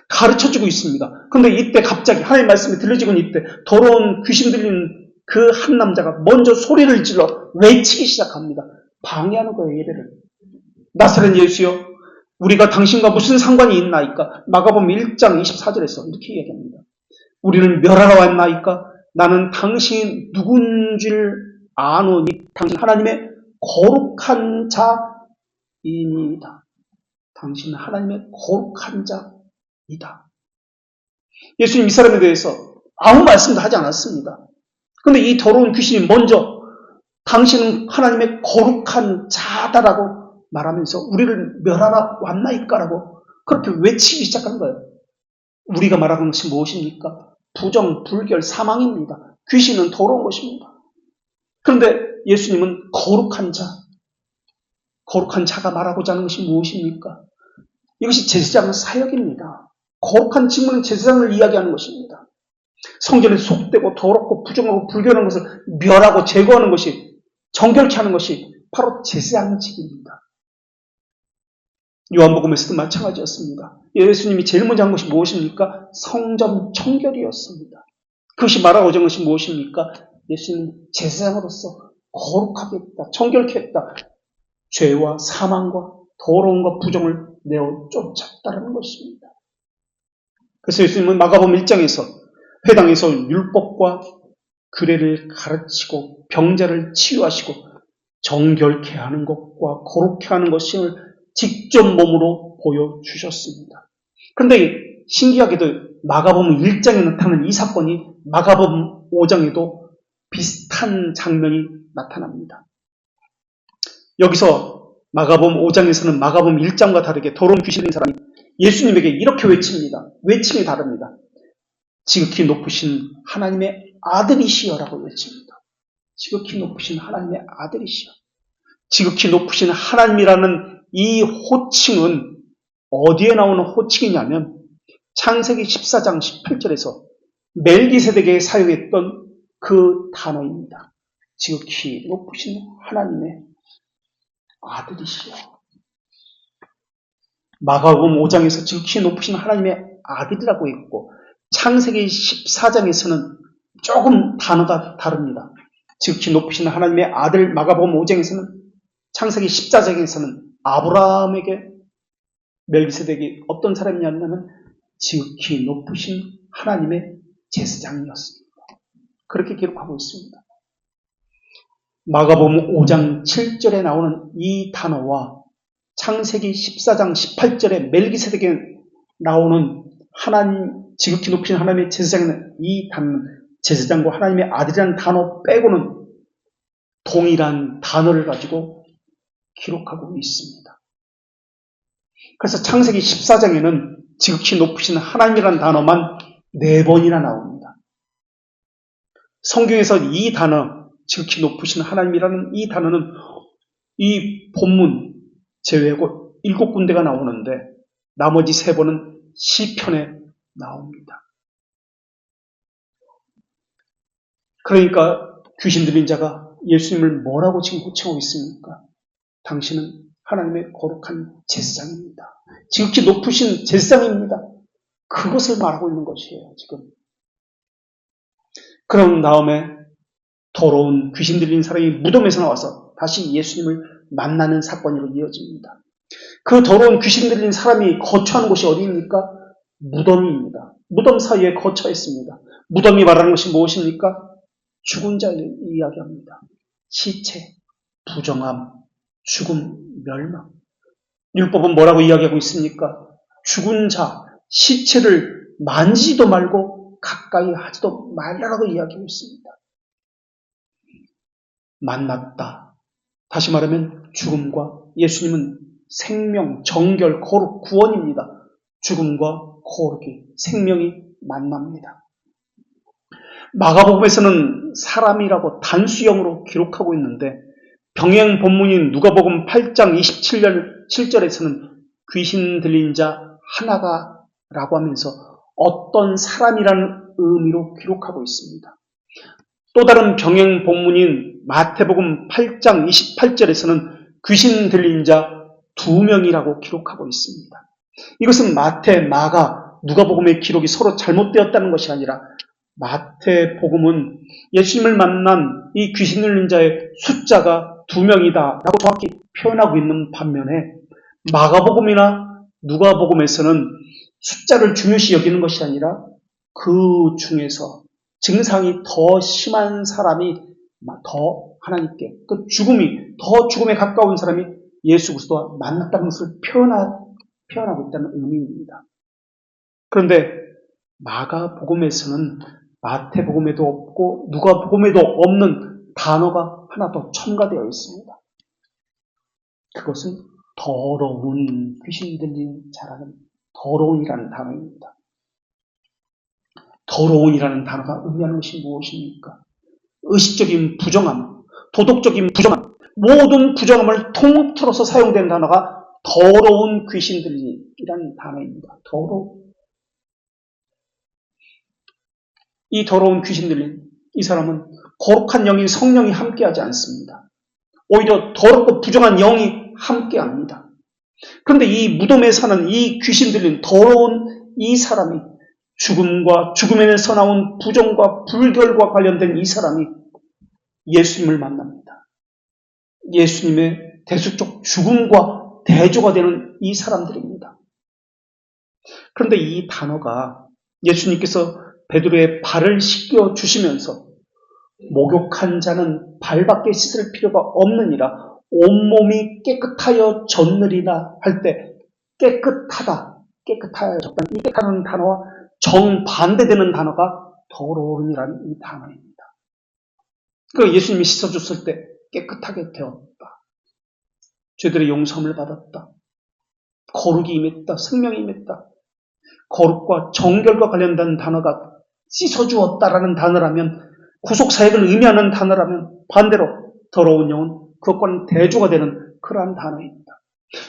가르쳐주고 있습니다. 그런데 이때 갑자기 하나님의 말씀이 들려지고 있는 이때 더러운 귀신 들린 그 한 남자가 먼저 소리를 질러 외치기 시작합니다. 방해하는 거예요, 예배를. 나사렛 예수여, 우리가 당신과 무슨 상관이 있나이까? 마가복음 1장 24절에서 이렇게 얘기합니다. 우리를 멸하러 왔나이까? 나는 당신이 누군 줄 아노니 당신 하나님의 거룩한 자이니다. 당신은 하나님의 거룩한 자이다. 예수님 이 사람에 대해서 아무 말씀도 하지 않았습니다. 그런데 이 더러운 귀신이 먼저 당신은 하나님의 거룩한 자다라고 말하면서 우리를 멸하러 왔나이까라고 그렇게 외치기 시작한 거예요. 우리가 말하는 것이 무엇입니까? 부정, 불결, 사망입니다. 귀신은 더러운 것입니다. 그런데 예수님은 거룩한 자가 말하고자 하는 것이 무엇입니까? 이것이 제사장 사역입니다. 거룩한 직분은 제사장을 이야기하는 것입니다. 성전에 속되고 더럽고 부정하고 불결한 것을 멸하고 제거하는 것이, 정결케 하는 것이 바로 제사장직입니다. 요한복음에서도 마찬가지였습니다. 예수님이 제일 먼저 한 것이 무엇입니까? 성전 청결이었습니다. 그것이 말하고자 하는 것이 무엇입니까? 예수님은 제사장으로서 거룩하게 했다, 청결케 했다. 죄와 사망과 더러움과 부정을 내어 쫓았다는 것입니다. 그래서 예수님은 마가복음 1장에서 회당에서 율법과 규례를 가르치고 병자를 치유하시고 정결케 하는 것과 거룩케 하는 것을 직접 몸으로 보여주셨습니다. 그런데 신기하게도 마가복음 1장에 나타나는 이 사건이 마가복음 5장에도 비슷한 장면이 나타납니다. 여기서 마가복음 5장에서는 마가복음 1장과 다르게 더러운 귀신인 사람이 예수님에게 이렇게 외칩니다. 외침이 다릅니다. 지극히 높으신 하나님의 아들이시여라고 외칩니다. 지극히 높으신 하나님의 아들이시여. 지극히 높으신 하나님이라는 이 호칭은 어디에 나오는 호칭이냐면 창세기 14장 18절에서 멜기세덱에 사용했던 그 단어입니다. 지극히 높으신 하나님의 아들이시여. 마가복음 5장에서 지극히 높으신 하나님의 아들이라고 했고 창세기 14장에서는 조금 단어가 다릅니다. 지극히 높으신 하나님의 아들. 마가복음 5장에서는, 창세기 14장에서는 아브라함에게 멜기세덱이 어떤 사람이냐면 지극히 높으신 하나님의 제사장이었습니다. 그렇게 기록하고 있습니다. 마가복음 5장 7절에 나오는 이 단어와 창세기 14장 18절에 멜기세덱에 나오는 하나님, 지극히 높으신 하나님의 제사장은 이 단어, 제사장과 하나님의 아들이라는 단어 빼고는 동일한 단어를 가지고 기록하고 있습니다. 그래서 창세기 14장에는 지극히 높으신 하나님이라는 단어만 4번이나 나옵니다. 성경에서 이 단어, 지극히 높으신 하나님이라는 이 단어는 이 본문 제외하고 7군데가 나오는데 나머지 3번은 시편에 나옵니다. 그러니까 귀신 들린 자가 예수님을 뭐라고 지금 호칭하고 있습니까? 당신은 하나님의 거룩한 제사장입니다. 지극히 높으신 제사장입니다. 그것을 말하고 있는 것이에요, 지금. 그런 다음에 더러운 귀신 들린 사람이 무덤에서 나와서 다시 예수님을 만나는 사건으로 이어집니다. 그 더러운 귀신 들린 사람이 거처하는 곳이 어디입니까? 무덤입니다. 무덤 사이에 거처했습니다. 무덤이 말하는 것이 무엇입니까? 죽은 자를 이야기합니다. 시체, 부정함, 죽음, 멸망. 율법은 뭐라고 이야기하고 있습니까? 죽은 자, 시체를 만지지도 말고 가까이 하지도 말라라고 이야기하고 있습니다. 만났다. 다시 말하면 죽음과 예수님은 생명, 정결, 거룩, 구원입니다. 죽음과 거룩이, 생명이 만납니다. 마가복음에서는 사람이라고 단수형으로 기록하고 있는데 병행 본문인 누가복음 8장 27절에서는 귀신 들린 자 하나가 라고 하면서 어떤 사람이라는 의미로 기록하고 있습니다. 또 다른 병행 본문인 마태복음 8장 28절에서는 귀신 들린 자 2명이라고 기록하고 있습니다. 이것은 마태, 마가, 누가복음의 기록이 서로 잘못되었다는 것이 아니라 마태복음은 예수님을 만난 이 귀신 들린 자의 숫자가 2명이다 라고 정확히 표현하고 있는 반면에 마가복음이나 누가복음에서는 숫자를 중요시 여기는 것이 아니라 그 중에서 증상이 더 심한 사람이 더 하나님께, 그 죽음이 더 죽음에 가까운 사람이 예수 그리스도와 만났다는 것을 표현하고 있다는 의미입니다. 그런데 마가복음에서는 마태복음에도 없고 누가복음에도 없는 단어가 하나 더 첨가되어 있습니다. 그것은 더러운 귀신 들린 자라는 더러운이라는 단어입니다. 더러운이라는 단어가 의미하는 것이 무엇입니까? 의식적인 부정함, 도덕적인 부정함, 모든 부정함을 통틀어서 사용된 단어가 더러운 귀신 들린이라는 단어입니다. 이 더러운 귀신 들린 이 사람은 거룩한 영인 성령이 함께하지 않습니다. 오히려 더럽고 부정한 영이 함께합니다. 그런데 이 무덤에 사는 이 귀신 들린 더러운 이 사람이 죽음과 죽음에서 나온 부정과 불결과 관련된 이 사람이 예수님을 만납니다. 예수님의 대수적 죽음과 대조가 되는 이 사람들입니다. 그런데 이 단어가 예수님께서 베드로의 발을 씻겨 주시면서 목욕한 자는 발밖에 씻을 필요가 없느니라 온몸이 깨끗하여 졌느리라 할 때 깨끗하여 졌다. 이 깨끗한 단어와 정반대되는 단어가 더러움이라는 이 단어입니다. 그 예수님이 씻어줬을 때 깨끗하게 되었다. 죄들의 용서함을 받았다. 거룩이 임했다. 생명이 임했다. 거룩과 정결과 관련된 단어가 씻어주었다라는 단어라면 구속사역을 의미하는 단어라면 반대로 더러운 영은 그것과는 대조가 되는 그러한 단어입니다.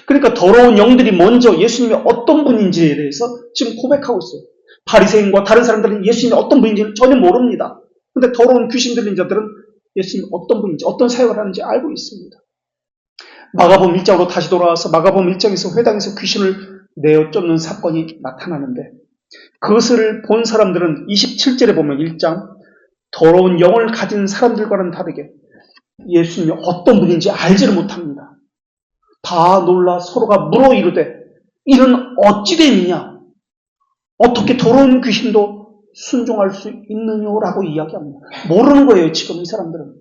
그러니까 더러운 영들이 먼저 예수님이 어떤 분인지에 대해서 지금 고백하고 있어요. 바리새인과 다른 사람들은 예수님이 어떤 분인지를 전혀 모릅니다. 그런데 더러운 귀신 들린 자들은 예수님이 어떤 분인지 어떤 사역을 하는지 알고 있습니다. 마가복음 1장으로 다시 돌아와서 마가복음 1장에서 회당에서 귀신을 내어 쫓는 사건이 나타나는데 그것을 본 사람들은 27절에 보면 1장 더러운 영을 가진 사람들과는 다르게 예수님이 어떤 분인지 알지를 못합니다. 다 놀라 서로가 물어 이르되 이는 어찌 됨이냐? 어떻게 더러운 귀신도 순종할 수 있느냐라고 이야기합니다. 모르는 거예요, 지금 이 사람들은.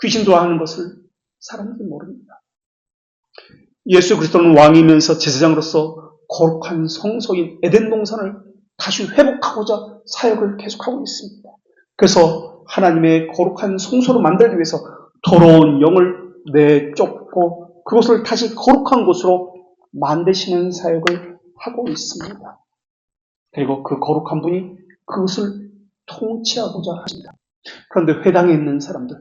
귀신도 하는 것을 사람들이 모릅니다. 예수 그리스도는 왕이면서 제사장으로서 거룩한 성소인 에덴 동산을 다시 회복하고자 사역을 계속하고 있습니다. 그래서 하나님의 거룩한 성소를 만들기 위해서 더러운 영을 내쫓고 그것을 다시 거룩한 곳으로 만드시는 사역을 하고 있습니다. 그리고 그 거룩한 분이 그것을 통치하고자 하십니다. 그런데 회당에 있는 사람들,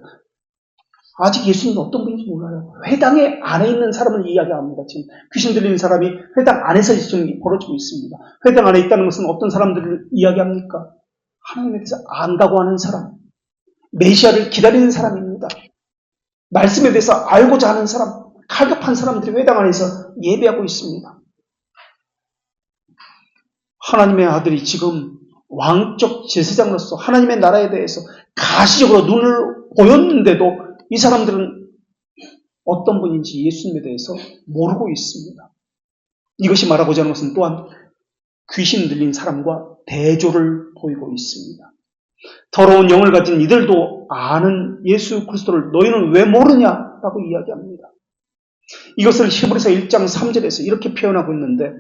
아직 예수님이 어떤 분인지 몰라요. 회당에 안에 있는 사람을 이야기합니다. 지금 귀신 들리는 사람이 회당 안에서 지금 벌어지고 있습니다. 회당 안에 있다는 것은 어떤 사람들을 이야기합니까? 하나님에 대해서 안다고 하는 사람, 메시아를 기다리는 사람입니다. 말씀에 대해서 알고자 하는 사람, 갈급한 사람들이 회당 안에서 예배하고 있습니다. 하나님의 아들이 지금 왕적 제사장으로서 하나님의 나라에 대해서 가시적으로 눈을 보였는데도 이 사람들은 어떤 분인지 예수님에 대해서 모르고 있습니다. 이것이 말하고자 하는 것은 또한 귀신 들린 사람과 대조를 보이고 있습니다. 더러운 영을 가진 이들도 아는 예수 그리스도를 너희는 왜 모르냐라고 이야기합니다. 이것을 히브리서 1장 3절에서 이렇게 표현하고 있는데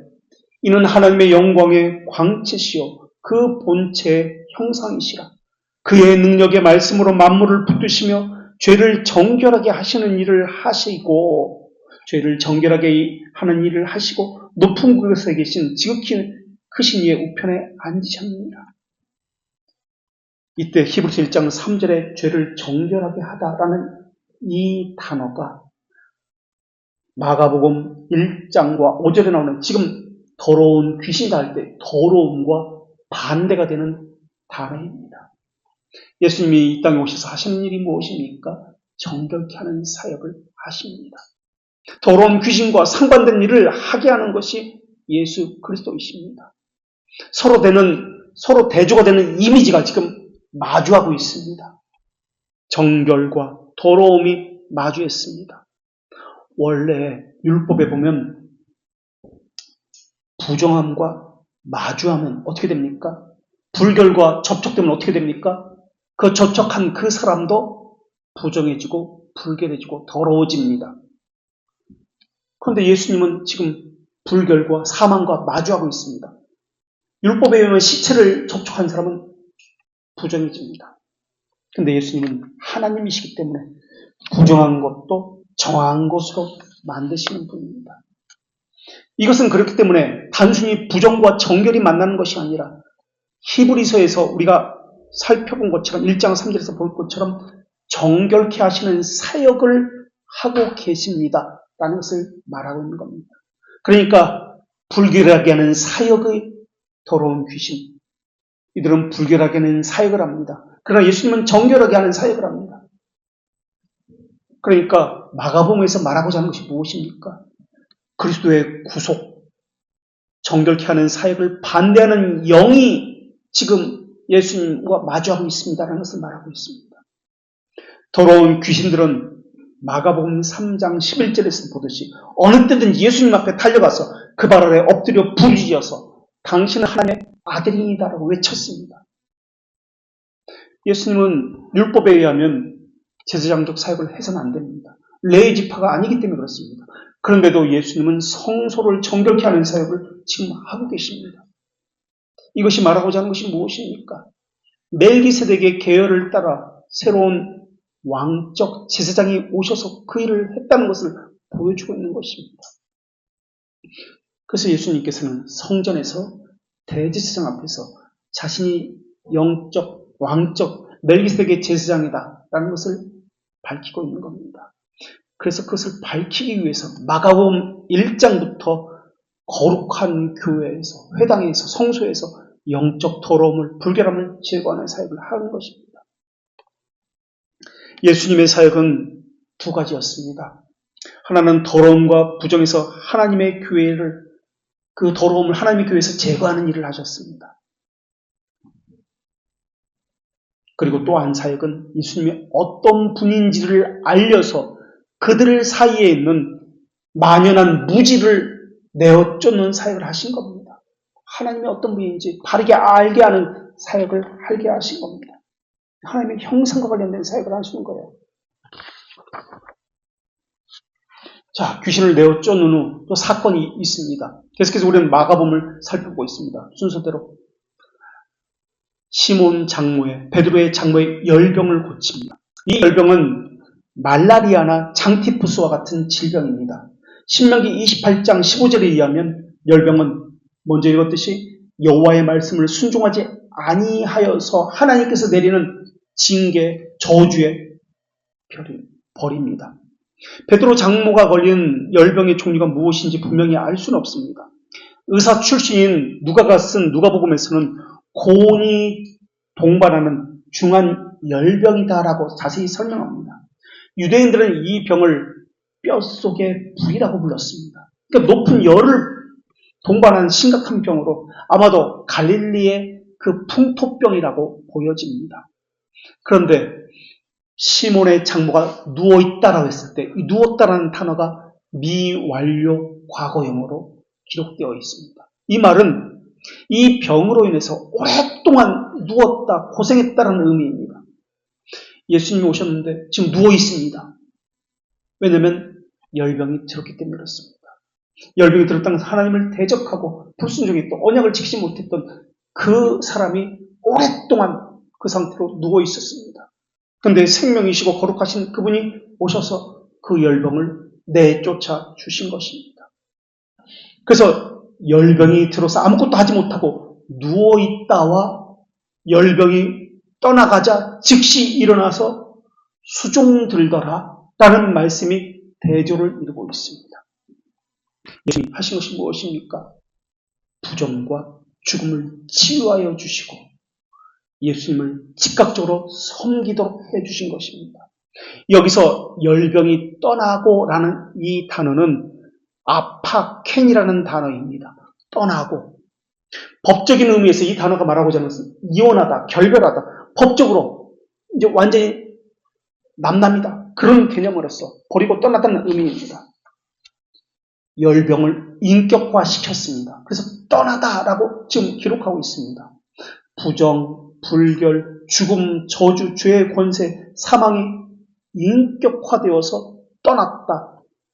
이는 하나님의 영광의 광채시요 그 본체의 형상이시라. 그의 능력의 말씀으로 만물을 붙드시며 죄를 정결하게 하시는 일을 하시고 죄를 정결하게 하는 일을 하시고 높은 곳에 계신 지극히 크신 이의 우편에 앉으셨느니라. 이때 히브리서 1장 3절에 죄를 정결하게 하다라는 이 단어가 마가복음 1장과 5절에 나오는 지금 더러운 귀신이다 할 때 더러움과 반대가 되는 단어입니다. 예수님이 이 땅에 오셔서 하시는 일이 무엇입니까? 정결케 하는 사역을 하십니다. 더러운 귀신과 상관된 일을 하게 하는 것이 예수 그리스도이십니다. 서로 대조가 되는 이미지가 지금 마주하고 있습니다. 정결과 더러움이 마주했습니다. 원래 율법에 보면 부정함과 마주하면 어떻게 됩니까? 불결과 접촉되면 어떻게 됩니까? 그 접촉한 그 사람도 부정해지고 불결해지고 더러워집니다. 그런데 예수님은 지금 불결과 사망과 마주하고 있습니다. 율법에 의하면 시체를 접촉한 사람은 부정해집니다. 근데 예수님은 하나님이시기 때문에 부정한 것도 정한 것으로 만드시는 분입니다. 이것은 그렇기 때문에 단순히 부정과 정결이 만나는 것이 아니라 히브리서에서 우리가 살펴본 것처럼 1장 3절에서 볼 것처럼 정결케 하시는 사역을 하고 계십니다. 라는 것을 말하고 있는 겁니다. 그러니까 불결하게 하는 사역의 더러운 귀신, 이들은 불결하게 하는 사역을 합니다. 그러나 예수님은 정결하게 하는 사역을 합니다. 그러니까 마가복음에서 말하고자 하는 것이 무엇입니까? 그리스도의 구속, 정결케 하는 사역을 반대하는 영이 지금 예수님과 마주하고 있습니다라는 것을 말하고 있습니다. 더러운 귀신들은 마가복음 3장 11절에서 보듯이 어느 때든 예수님 앞에 달려가서 그 발 아래 엎드려 부르짖어서 당신은 하나님의 아들이다라고 외쳤습니다. 예수님은 율법에 의하면 제사장적 사역을 해서는 안 됩니다. 레위 지파가 아니기 때문에 그렇습니다. 그런데도 예수님은 성소를 정결케 하는 사역을 지금 하고 계십니다. 이것이 말하고자 하는 것이 무엇입니까? 멜기세덱의 계열을 따라 새로운 왕적 제사장이 오셔서 그 일을 했다는 것을 보여주고 있는 것입니다. 그래서 예수님께서는 성전에서 대제사장 앞에서 자신이 영적, 왕적, 멜기세덱의 제사장이다라는 것을 밝히고 있는 겁니다. 그래서 그것을 밝히기 위해서 마가복음 1장부터 거룩한 교회에서, 회당에서, 성소에서 영적 더러움을, 불결함을 제거하는 사역을 하는 것입니다. 예수님의 사역은 두 가지였습니다. 하나는 더러움과 부정에서 하나님의 교회를, 그 더러움을 하나님의 교회에서 제거하는 일을 하셨습니다. 그리고 또 한 사역은 예수님이 어떤 분인지를 알려서 그들 사이에 있는 만연한 무지를 내어 쫓는 사역을 하신 겁니다. 하나님이 어떤 분인지 바르게 알게 하는 사역을 하게 하신 겁니다. 하나님의 형상과 관련된 사역을 하시는 거예요. 자, 귀신을 내어 쫓는 후 또 사건이 있습니다. 계속해서 우리는 마가복음을 살펴보고 있습니다. 순서대로 시몬 장모의, 베드로의 장모의 열병을 고칩니다. 이 열병은 말라리아나 장티푸스와 같은 질병입니다. 신명기 28장 15절에 의하면 열병은 먼저 읽었듯이 여호와의 말씀을 순종하지 아니하여서 하나님께서 내리는 징계, 저주의 벌입니다. 베드로 장모가 걸린 열병의 종류가 무엇인지 분명히 알 수는 없습니다. 의사 출신인 누가가 쓴 누가복음에서는 고온이 동반하는 중한 열병이다라고 자세히 설명합니다. 유대인들은 이 병을 뼛속의 불이라고 불렀습니다. 그러니까 높은 열을 동반하는 심각한 병으로 아마도 갈릴리의 그 풍토병이라고 보여집니다. 그런데 시몬의 장모가 누워있다라고 했을 때 이 누웠다라는 단어가 미완료 과거형으로 기록되어 있습니다. 이 말은 이 병으로 인해서 오랫동안 누웠다, 고생했다라는 의미입니다. 예수님이 오셨는데 지금 누워있습니다. 왜냐하면 열병이 들었기 때문에 그렇습니다. 열병이 들었다는 하나님을 대적하고 불순종했던, 언약을 지키지 못했던 그 사람이 오랫동안 그 상태로 누워있었습니다. 그런데 생명이시고 거룩하신 그분이 오셔서 그 열병을 내쫓아 주신 것입니다. 그래서 열병이 들어서 아무것도 하지 못하고 누워있다와 열병이 떠나가자 즉시 일어나서 수종들더라 라는 말씀이 대조를 이루고 있습니다. 예수님 하신 것이 무엇입니까? 부정과 죽음을 치유하여 주시고 예수님을 즉각적으로 섬기도록 해주신 것입니다. 여기서 열병이 떠나고 라는 이 단어는 아파켄이라는 단어입니다. 떠나고. 법적인 의미에서 이 단어가 말하고자 하는 것은 이혼하다, 결별하다, 법적으로 이제 완전히 남남이다. 그런 개념으로서 버리고 떠났다는 의미입니다. 열병을 인격화시켰습니다. 그래서 떠나다라고 지금 기록하고 있습니다. 부정, 불결, 죽음, 저주, 죄의 권세, 사망이 인격화되어서 떠났다.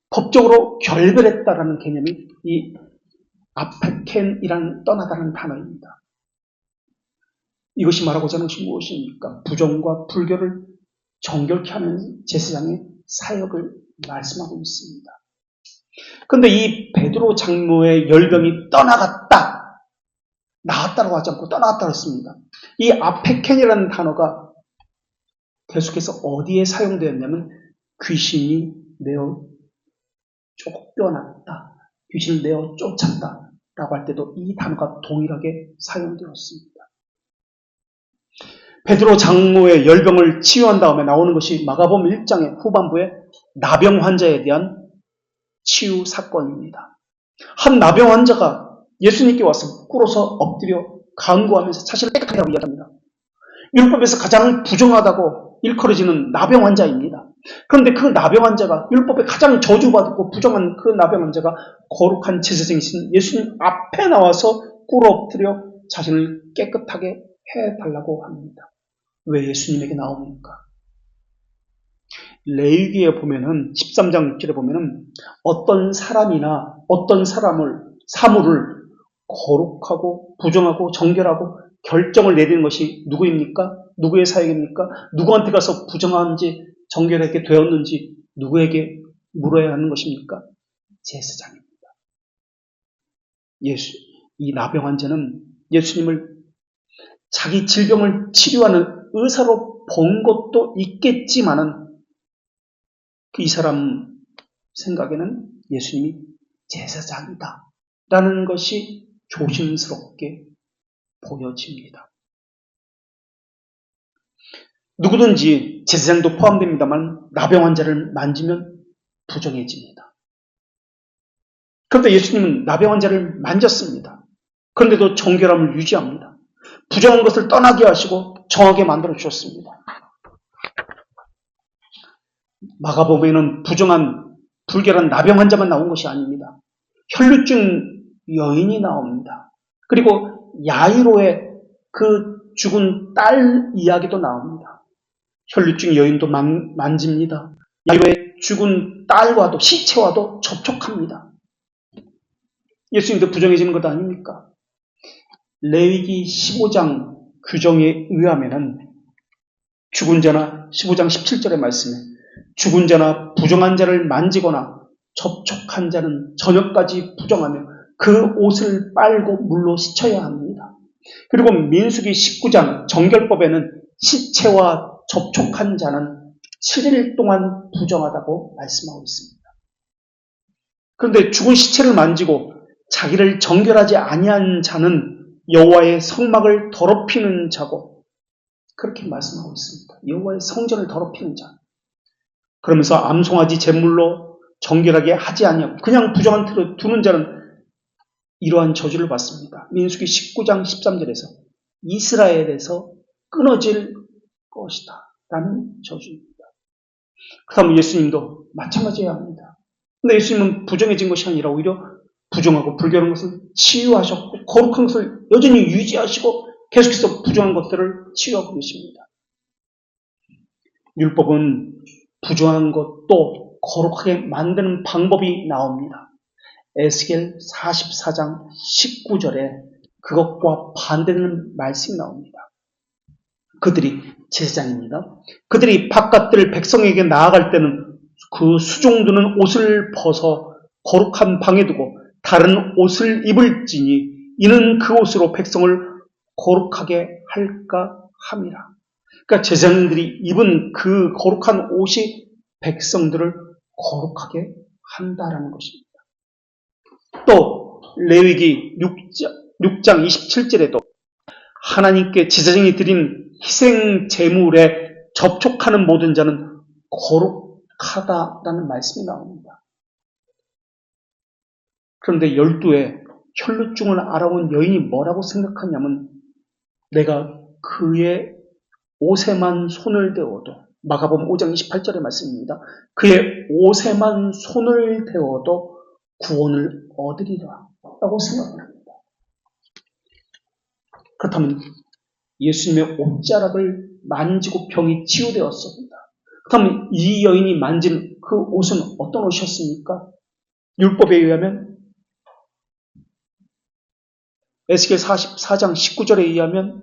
법적으로 결별했다라는 개념이 이 아페켄이란 떠나다는 단어입니다. 이것이 말하고자 하는 것이 무엇입니까? 부정과 불교를 정결케 하는 제사장의 사역을 말씀하고 있습니다. 그런데 이 베드로 장로의 열병이 떠나갔다, 나갔다라고 하지 않고 떠나갔다고 했습니다. 이 아페켄이라는 단어가 계속해서 어디에 사용되었냐면 귀신이 내어 쫓겨났다, 귀신을 내어 쫓았다 라고 할 때도 이 단어가 동일하게 사용되었습니다. 베드로 장로의 열병을 치유한 다음에 나오는 것이 마가복음 1장의 후반부에 나병 환자에 대한 치유 사건입니다. 한 나병 환자가 예수님께 와서 꿇어서 엎드려 간구하면서 자신을 깨끗하게 하고 이야기합니다. 율법에서 가장 부정하다고 일컬어지는 나병 환자입니다. 그런데 그 나병 환자가, 율법에 가장 저주받고 부정한 그 나병 환자가 거룩한 제사장이신 예수님 앞에 나와서 꿇어 엎드려 자신을 깨끗하게 해달라고 합니다. 왜 예수님에게 나옵니까? 레위기에 보면은 13장 6절에 보면은 어떤 사람이나 어떤 사물을 거룩하고 부정하고 정결하고 결정을 내리는 것이 누구입니까? 누구의 사역입니까? 누구한테 가서 부정한지 정결하게 되었는지 누구에게 물어야 하는 것입니까? 제사장입니다. 이 나병 환자는 예수님을 자기 질병을 치료하는 의사로 본 것도 있겠지만은 이 사람 생각에는 예수님이 제사장이다 라는 것이 조심스럽게 보여집니다. 누구든지 제사장도 포함됩니다만 나병 환자를 만지면 부정해집니다. 그런데 예수님은 나병 환자를 만졌습니다. 그런데도 정결함을 유지합니다. 부정한 것을 떠나게 하시고 정하게 만들어 주셨습니다. 마가복음에는 부정한 불결한 나병 환자만 나온 것이 아닙니다. 혈루증 여인이 나옵니다. 그리고 야이로의 그 죽은 딸 이야기도 나옵니다. 혈루증 여인도 만집니다. 야이로의 죽은 딸과도 시체와도 접촉합니다. 예수님도 부정해지는 것 아닙니까? 레위기 15장 규정에 의하면은 죽은 자나 15장 17절의 말씀에 죽은 자나 부정한 자를 만지거나 접촉한 자는 저녁까지 부정하며 그 옷을 빨고 물로 씻어야 합니다. 그리고 민수기 19장 정결법에는 시체와 접촉한 자는 7일 동안 부정하다고 말씀하고 있습니다. 그런데 죽은 시체를 만지고 자기를 정결하지 아니한 자는 여호와의 성막을 더럽히는 자고 그렇게 말씀하고 있습니다. 여호와의 성전을 더럽히는 자. 그러면서 암송아지 제물로 정결하게 하지 아니하고 그냥 부정한 틀을 두는 자는 이러한 저주를 받습니다. 민수기 19장 13절에서 이스라엘에서 끊어질 것이다 라는 저주입니다. 그렇다면 예수님도 마찬가지여야 합니다. 그런데 예수님은 부정해진 것이 아니라 오히려 부정하고 불결한 것을 치유하셨고 거룩한 것을 여전히 유지하시고 계속해서 부정한 것들을 치유하고 계십니다. 율법은 부정한 것도 거룩하게 만드는 방법이 나옵니다. 에스겔 44장 19절에 그것과 반대되는 말씀이 나옵니다. 그들이 제사장입니다. 그들이 바깥들 백성에게 나아갈 때는 그 수종드는 옷을 벗어 거룩한 방에 두고 다른 옷을 입을지니 이는 그 옷으로 백성을 거룩하게 할까 함이라. 그러니까 제사장들이 입은 그 거룩한 옷이 백성들을 거룩하게 한다라는 것입니다. 또 레위기 6장 27절에도 하나님께 제사장이 드린 희생 제물에 접촉하는 모든 자는 거룩하다라는 말씀이 나옵니다. 그런데 12에 혈루증을 알아온 여인이 뭐라고 생각하냐면 내가 그의 옷에만 손을 대어도 마가복음 5장 28절의 말씀입니다. 그의 옷에만 손을 대어도 구원을 얻으리라 라고 생각합니다. 그렇다면 예수님의 옷자락을 만지고 병이 치유되었습니다. 그렇다면 이 여인이 만진 그 옷은 어떤 옷이었습니까? 율법에 의하면 에스겔 44장 19절에 의하면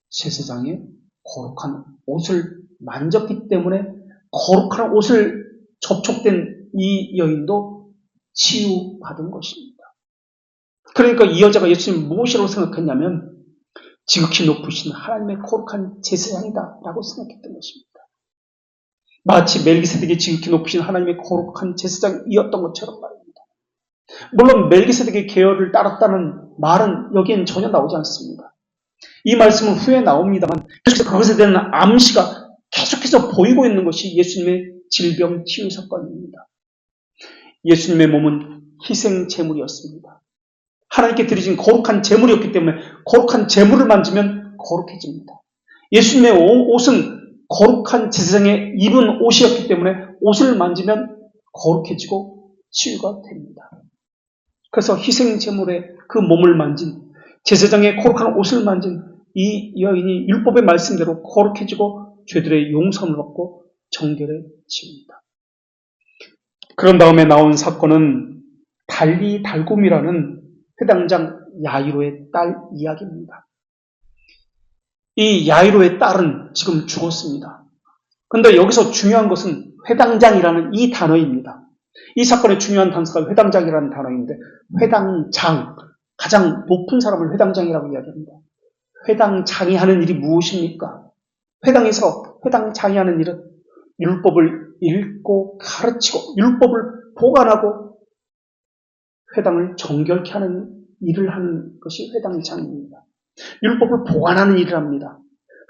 제사장의 거룩한 옷을 만졌기 때문에 거룩한 옷을 접촉된 이 여인도 치유받은 것입니다. 그러니까 이 여자가 예수님 무엇이라고 생각했냐면 지극히 높으신 하나님의 거룩한 제사장이다라고 생각했던 것입니다. 마치 멜기세덱이 지극히 높으신 하나님의 거룩한 제사장이었던 것처럼 말입니다. 물론 멜기세덱의 계열을 따랐다는 말은 여기엔 전혀 나오지 않습니다. 이 말씀은 후에 나옵니다만 계속해서 그것에 대한 암시가 계속해서 보이고 있는 것이 예수님의 질병 치유 사건입니다. 예수님의 몸은 희생 제물이었습니다. 하나님께 드려진 거룩한 제물이었기 때문에 거룩한 제물을 만지면 거룩해집니다. 예수님의 옷은 거룩한 제사장의 입은 옷이었기 때문에 옷을 만지면 거룩해지고 치유가 됩니다. 그래서 희생 제물의 그 몸을 만진 제사장의 거룩한 옷을 만진 이 여인이 율법의 말씀대로 거룩해지고 죄들의 용서를 받고 정결해집니다. 그런 다음에 나온 사건은 달리달굼이라는 회당장 야이로의 딸 이야기입니다. 이 야이로의 딸은 지금 죽었습니다. 그런데 여기서 중요한 것은 회당장이라는 이 단어입니다. 이 사건의 중요한 단서가 회당장이라는 단어인데 회당장, 가장 높은 사람을 회당장이라고 이야기합니다. 회당장이 하는 일이 무엇입니까? 회당에서 회당장이 하는 일은 율법을 읽고 가르치고 율법을 보관하고 회당을 정결케 하는 일을 하는 것이 회당장입니다. 율법을 보관하는 일을 합니다.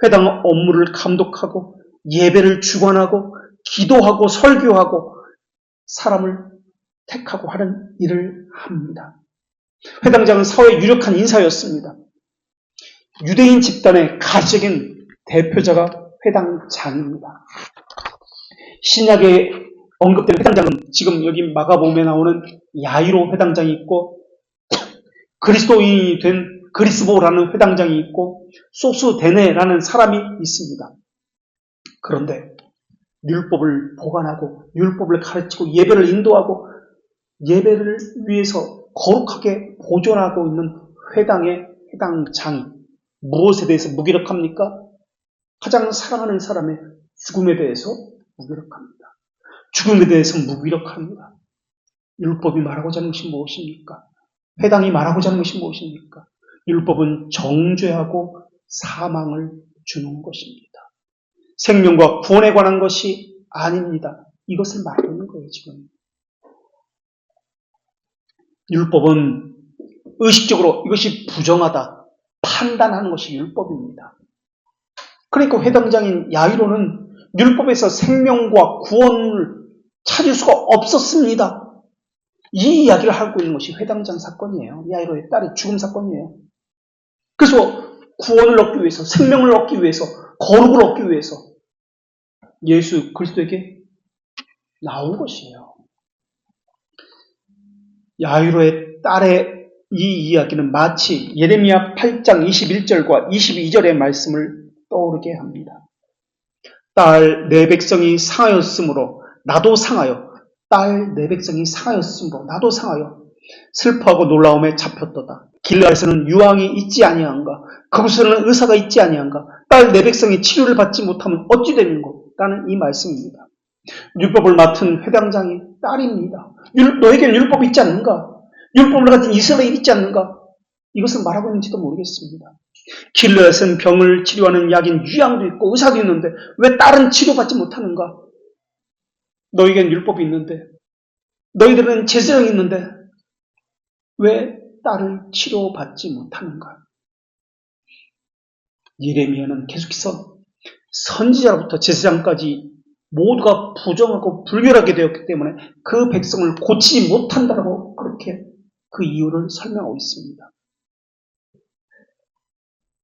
회당 업무를 감독하고 예배를 주관하고 기도하고 설교하고 사람을 택하고 하는 일을 합니다. 회당장은 사회의 유력한 인사였습니다. 유대인 집단의 가시적인 대표자가 회당장입니다. 신약에 언급된 회당장은 지금 여기 마가복음에 나오는 야이로 회당장이 있고 그리스도인이 된 그리스보라는 회당장이 있고 소스데네라는 사람이 있습니다. 그런데 율법을 보관하고 율법을 가르치고 예배를 인도하고 예배를 위해서 거룩하게 보존하고 있는 회당의 회당장이 무엇에 대해서 무기력합니까? 가장 사랑하는 사람의 죽음에 대해서 무기력합니다. 죽음에 대해서 무기력합니다. 율법이 말하고자 하는 것이 무엇입니까? 회당이 말하고자 하는 것이 무엇입니까? 율법은 정죄하고 사망을 주는 것입니다. 생명과 구원에 관한 것이 아닙니다. 이것을 말하고 있는 거예요, 지금. 율법은 의식적으로 이것이 부정하다 판단하는 것이 율법입니다. 그러니까 회당장인 야이로는 율법에서 생명과 구원을 찾을 수가 없었습니다. 이 이야기를 하고 있는 것이 회당장 사건이에요. 야이로의 딸의 죽음 사건이에요. 그래서 구원을 얻기 위해서, 생명을 얻기 위해서, 거룩을 얻기 위해서 예수 그리스도에게 나온 것이에요. 야이로의 딸의 이 이야기는 마치 예레미야 8장 21절과 22절의 말씀을 떠오르게 합니다. 딸 내 백성이 상하였으므로 나도 상하여 딸 내 백성이 상하였으므로 나도 상하여 슬퍼하고 놀라움에 잡혔도다. 길르앗에서는 유황이 있지 아니한가? 그곳에는 의사가 있지 아니한가? 딸 내 백성이 치료를 받지 못하면 어찌 되는고? 라는 이 말씀입니다. 율법을 맡은 회당장이 딸입니다. 너에게는 율법이 있지 않는가? 율법을 가진 이스라엘이 있지 않는가? 이것을 말하고 있는지도 모르겠습니다. 길르앗은 병을 치료하는 약인 유향도 있고 의사도 있는데 왜 딸은 치료받지 못하는가? 너에게는 율법이 있는데 너희들은 제사장이 있는데 왜 딸을 치료받지 못하는가? 예레미야는 계속해서 선지자로부터 제사장까지 모두가 부정하고 불결하게 되었기 때문에 그 백성을 고치지 못한다고 그렇게 그 이유를 설명하고 있습니다.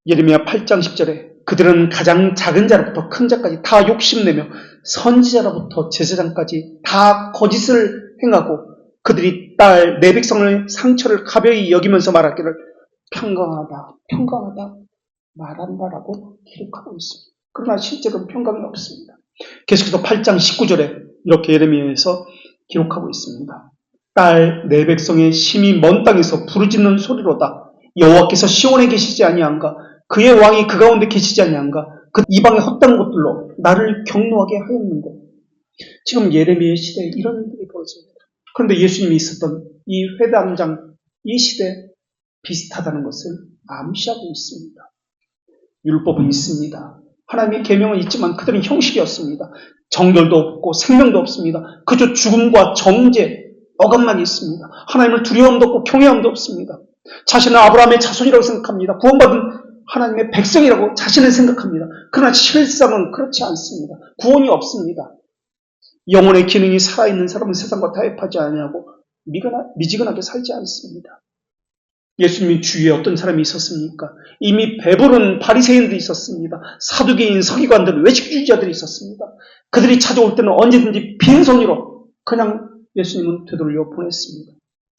예레미야 8장 10절에 그들은 가장 작은 자로부터 큰 자까지 다 욕심내며 선지자로부터 제사장까지 다 거짓을 행하고 그들이 딸 내 백성의 상처를 가벼이 여기면서 말하기를 평강하다 말한다라고 기록하고 있습니다. 그러나 실제로는 평강이 없습니다. 계속해서 8장 19절에 이렇게 예레미야에서 기록하고 있습니다. 딸 내 백성의 심히 먼 땅에서 부르짖는 소리로다. 여호와께서 시온에 계시지 아니한가? 그의 왕이 그 가운데 계시지 아니한가? 그 이방의 헛된 곳들로 나를 경노하게 하였는가? 지금 예레미야 시대에 이런 일이 벌어집니다. 그런데 예수님이 있었던 이 회당장, 이 시대에 비슷하다는 것을 암시하고 있습니다. 율법은 있습니다. 하나님의 계명은 있지만 그들은 형식이었습니다. 정결도 없고 생명도 없습니다. 그저 죽음과 정죄, 억압만 있습니다. 하나님을 두려움도 없고 경외함도 없습니다. 자신은 아브라함의 자손이라고 생각합니다. 구원받은 하나님의 백성이라고 자신을 생각합니다. 그러나 실상은 그렇지 않습니다. 구원이 없습니다. 영혼의 기능이 살아있는 사람은 세상과 타협하지 아니하고 미지근하게 살지 않습니다. 예수님의 주위에 어떤 사람이 있었습니까? 이미 배부른 바리새인들이 있었습니다. 사두개인, 서기관들, 외식주의자들이 있었습니다. 그들이 찾아올 때는 언제든지 빈손으로 그냥 예수님은 되돌려 보냈습니다.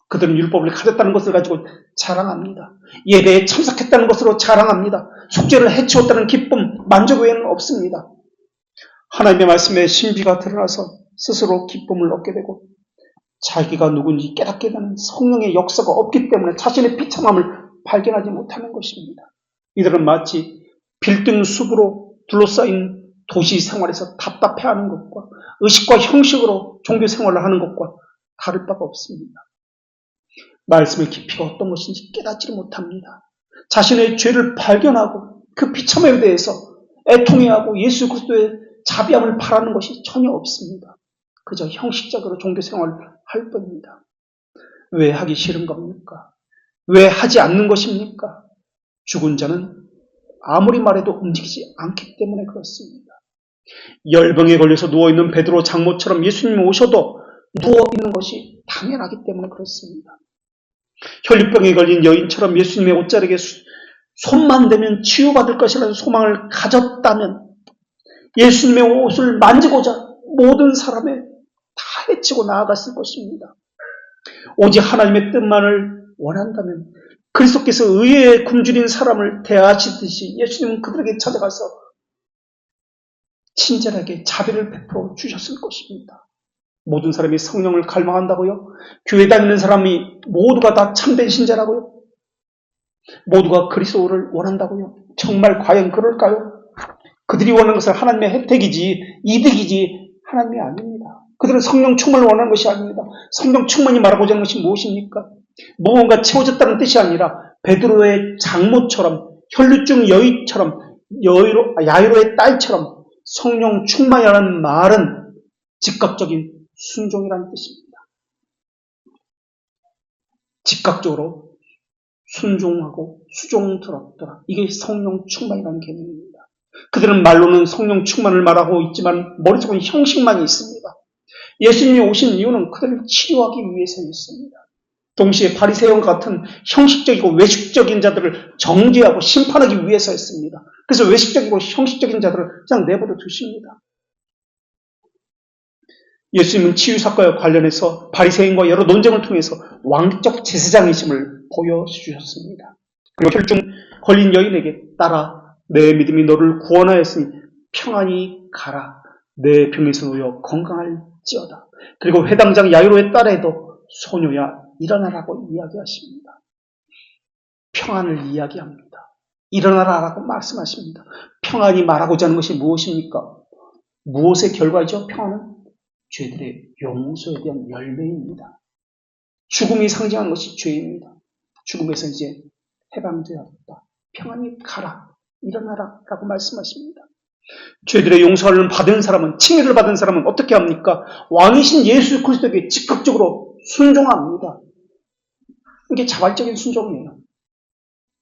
그들은 율법을 가졌다는 것을 가지고 자랑합니다. 예배에 참석했다는 것으로 자랑합니다. 숙제를 해치웠다는 기쁨, 만족 외에는 없습니다. 하나님의 말씀에 신비가 드러나서 스스로 기쁨을 얻게 되고 자기가 누군지 깨닫게 되는 성령의 역사가 없기 때문에 자신의 비참함을 발견하지 못하는 것입니다. 이들은 마치 빌딩 숲으로 둘러싸인 도시 생활에서 답답해하는 것과 의식과 형식으로 종교 생활을 하는 것과 다를 바가 없습니다. 말씀의 깊이가 어떤 것인지 깨닫지를 못합니다. 자신의 죄를 발견하고 그 비참함에 대해서 애통해하고 예수 그리스도의 자비함을 바라는 것이 전혀 없습니다. 그저 형식적으로 종교 생활을 할 뿐입니다. 왜 하기 싫은 겁니까? 왜 하지 않는 것입니까? 죽은 자는 아무리 말해도 움직이지 않기 때문에 그렇습니다. 열병에 걸려서 누워있는 베드로 장모처럼 예수님이 오셔도 누워있는 것이 당연하기 때문에 그렇습니다. 혈류병에 걸린 여인처럼 예수님의 옷자락에 손만 대면 치유받을 것이라는 소망을 가졌다면 예수님의 옷을 만지고자 모든 사람의 다 해치고 나아갔을 것입니다. 오직 하나님의 뜻만을 원한다면 그리스도께서 의에 굶주린 사람을 대하시듯이 예수님은 그들에게 찾아가서 친절하게 자비를 베풀어 주셨을 것입니다. 모든 사람이 성령을 갈망한다고요? 교회 다니는 사람이 모두가 다 참된 신자라고요? 모두가 그리스도를 원한다고요? 정말 과연 그럴까요? 그들이 원하는 것은 하나님의 혜택이지 이득이지 하나님이 아닙니다. 그들은 성령 충만을 원하는 것이 아닙니다. 성령 충만이 말하고자 하는 것이 무엇입니까? 무언가 채워졌다는 뜻이 아니라 베드로의 장모처럼 혈류증 여인처럼 야이로의 딸처럼 성령 충만이라는 말은 즉각적인 순종이라는 뜻입니다. 즉각적으로 순종하고 수종 들었더라. 이게 성령 충만이라는 개념입니다. 그들은 말로는 성령 충만을 말하고 있지만 머릿속은 형식만 있습니다. 예수님이 오신 이유는 그들을 치료하기 위해서였습니다. 동시에 바리새인과 같은 형식적이고 외식적인 자들을 정죄하고 심판하기 위해서였습니다. 그래서 외식적이고 형식적인 자들을 그냥 내버려 두십니다. 예수님은 치유사건과 관련해서 바리새인과 여러 논쟁을 통해서 왕적 제사장이심을 보여주셨습니다. 그리고 혈중 걸린 여인에게 딸아 내 믿음이 너를 구원하였으니 평안히 가라. 내 병에서 놓여 건강할지어다. 그리고 회당장 야이로의 딸에도 소녀야 일어나라고 이야기하십니다. 평안을 이야기합니다. 일어나라라고 말씀하십니다. 평안이 말하고자 하는 것이 무엇입니까? 무엇의 결과죠? 평안은 죄들의 용서에 대한 열매입니다. 죽음이 상징하는 것이 죄입니다. 죽음에서 이제 해방되었다. 평안히 가라. 일어나라 라고 말씀하십니다. 죄들의 용서를 받은 사람은, 칭의를 받은 사람은 어떻게 합니까? 왕이신 예수 그리스도에게 즉각적으로 순종합니다. 이게 자발적인 순종이에요.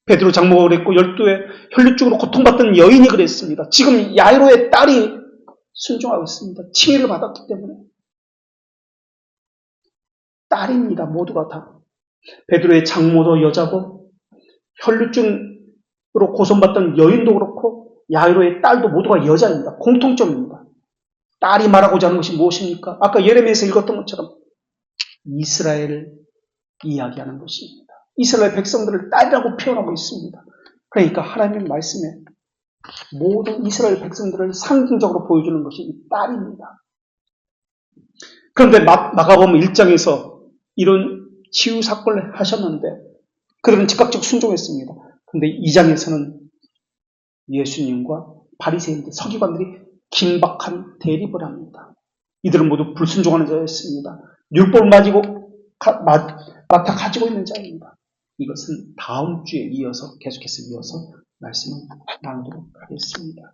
베드로 장모가 그랬고 12의 혈류증으로 고통받던 여인이 그랬습니다. 지금 야이로의 딸이 순종하고 있습니다. 칭의를 받았기 때문에. 딸입니다. 모두가 다. 베드로의 장모도 여자고 혈류증으로 고통받던 여인도 그렇고 야이로의 딸도 모두가 여자입니다. 공통점입니다. 딸이 말하고자 하는 것이 무엇입니까? 아까 예레미야에서 읽었던 것처럼 이스라엘을 이야기하는 것입니다. 이스라엘 백성들을 딸이라고 표현하고 있습니다. 그러니까 하나님의 말씀에 모든 이스라엘 백성들을 상징적으로 보여주는 것이 이 딸입니다. 그런데 마가복음 1장에서 이런 치유 사건을 하셨는데 그들은 즉각적 순종했습니다. 그런데 2장에서는 예수님과 바리새인들, 서기관들이 긴박한 대립을 합니다. 이들은 모두 불순종하는 자였습니다. 율법을 맡아 가지고 있는 자입니다. 이것은 다음 주에 이어서 계속해서 말씀을 나누도록 하겠습니다.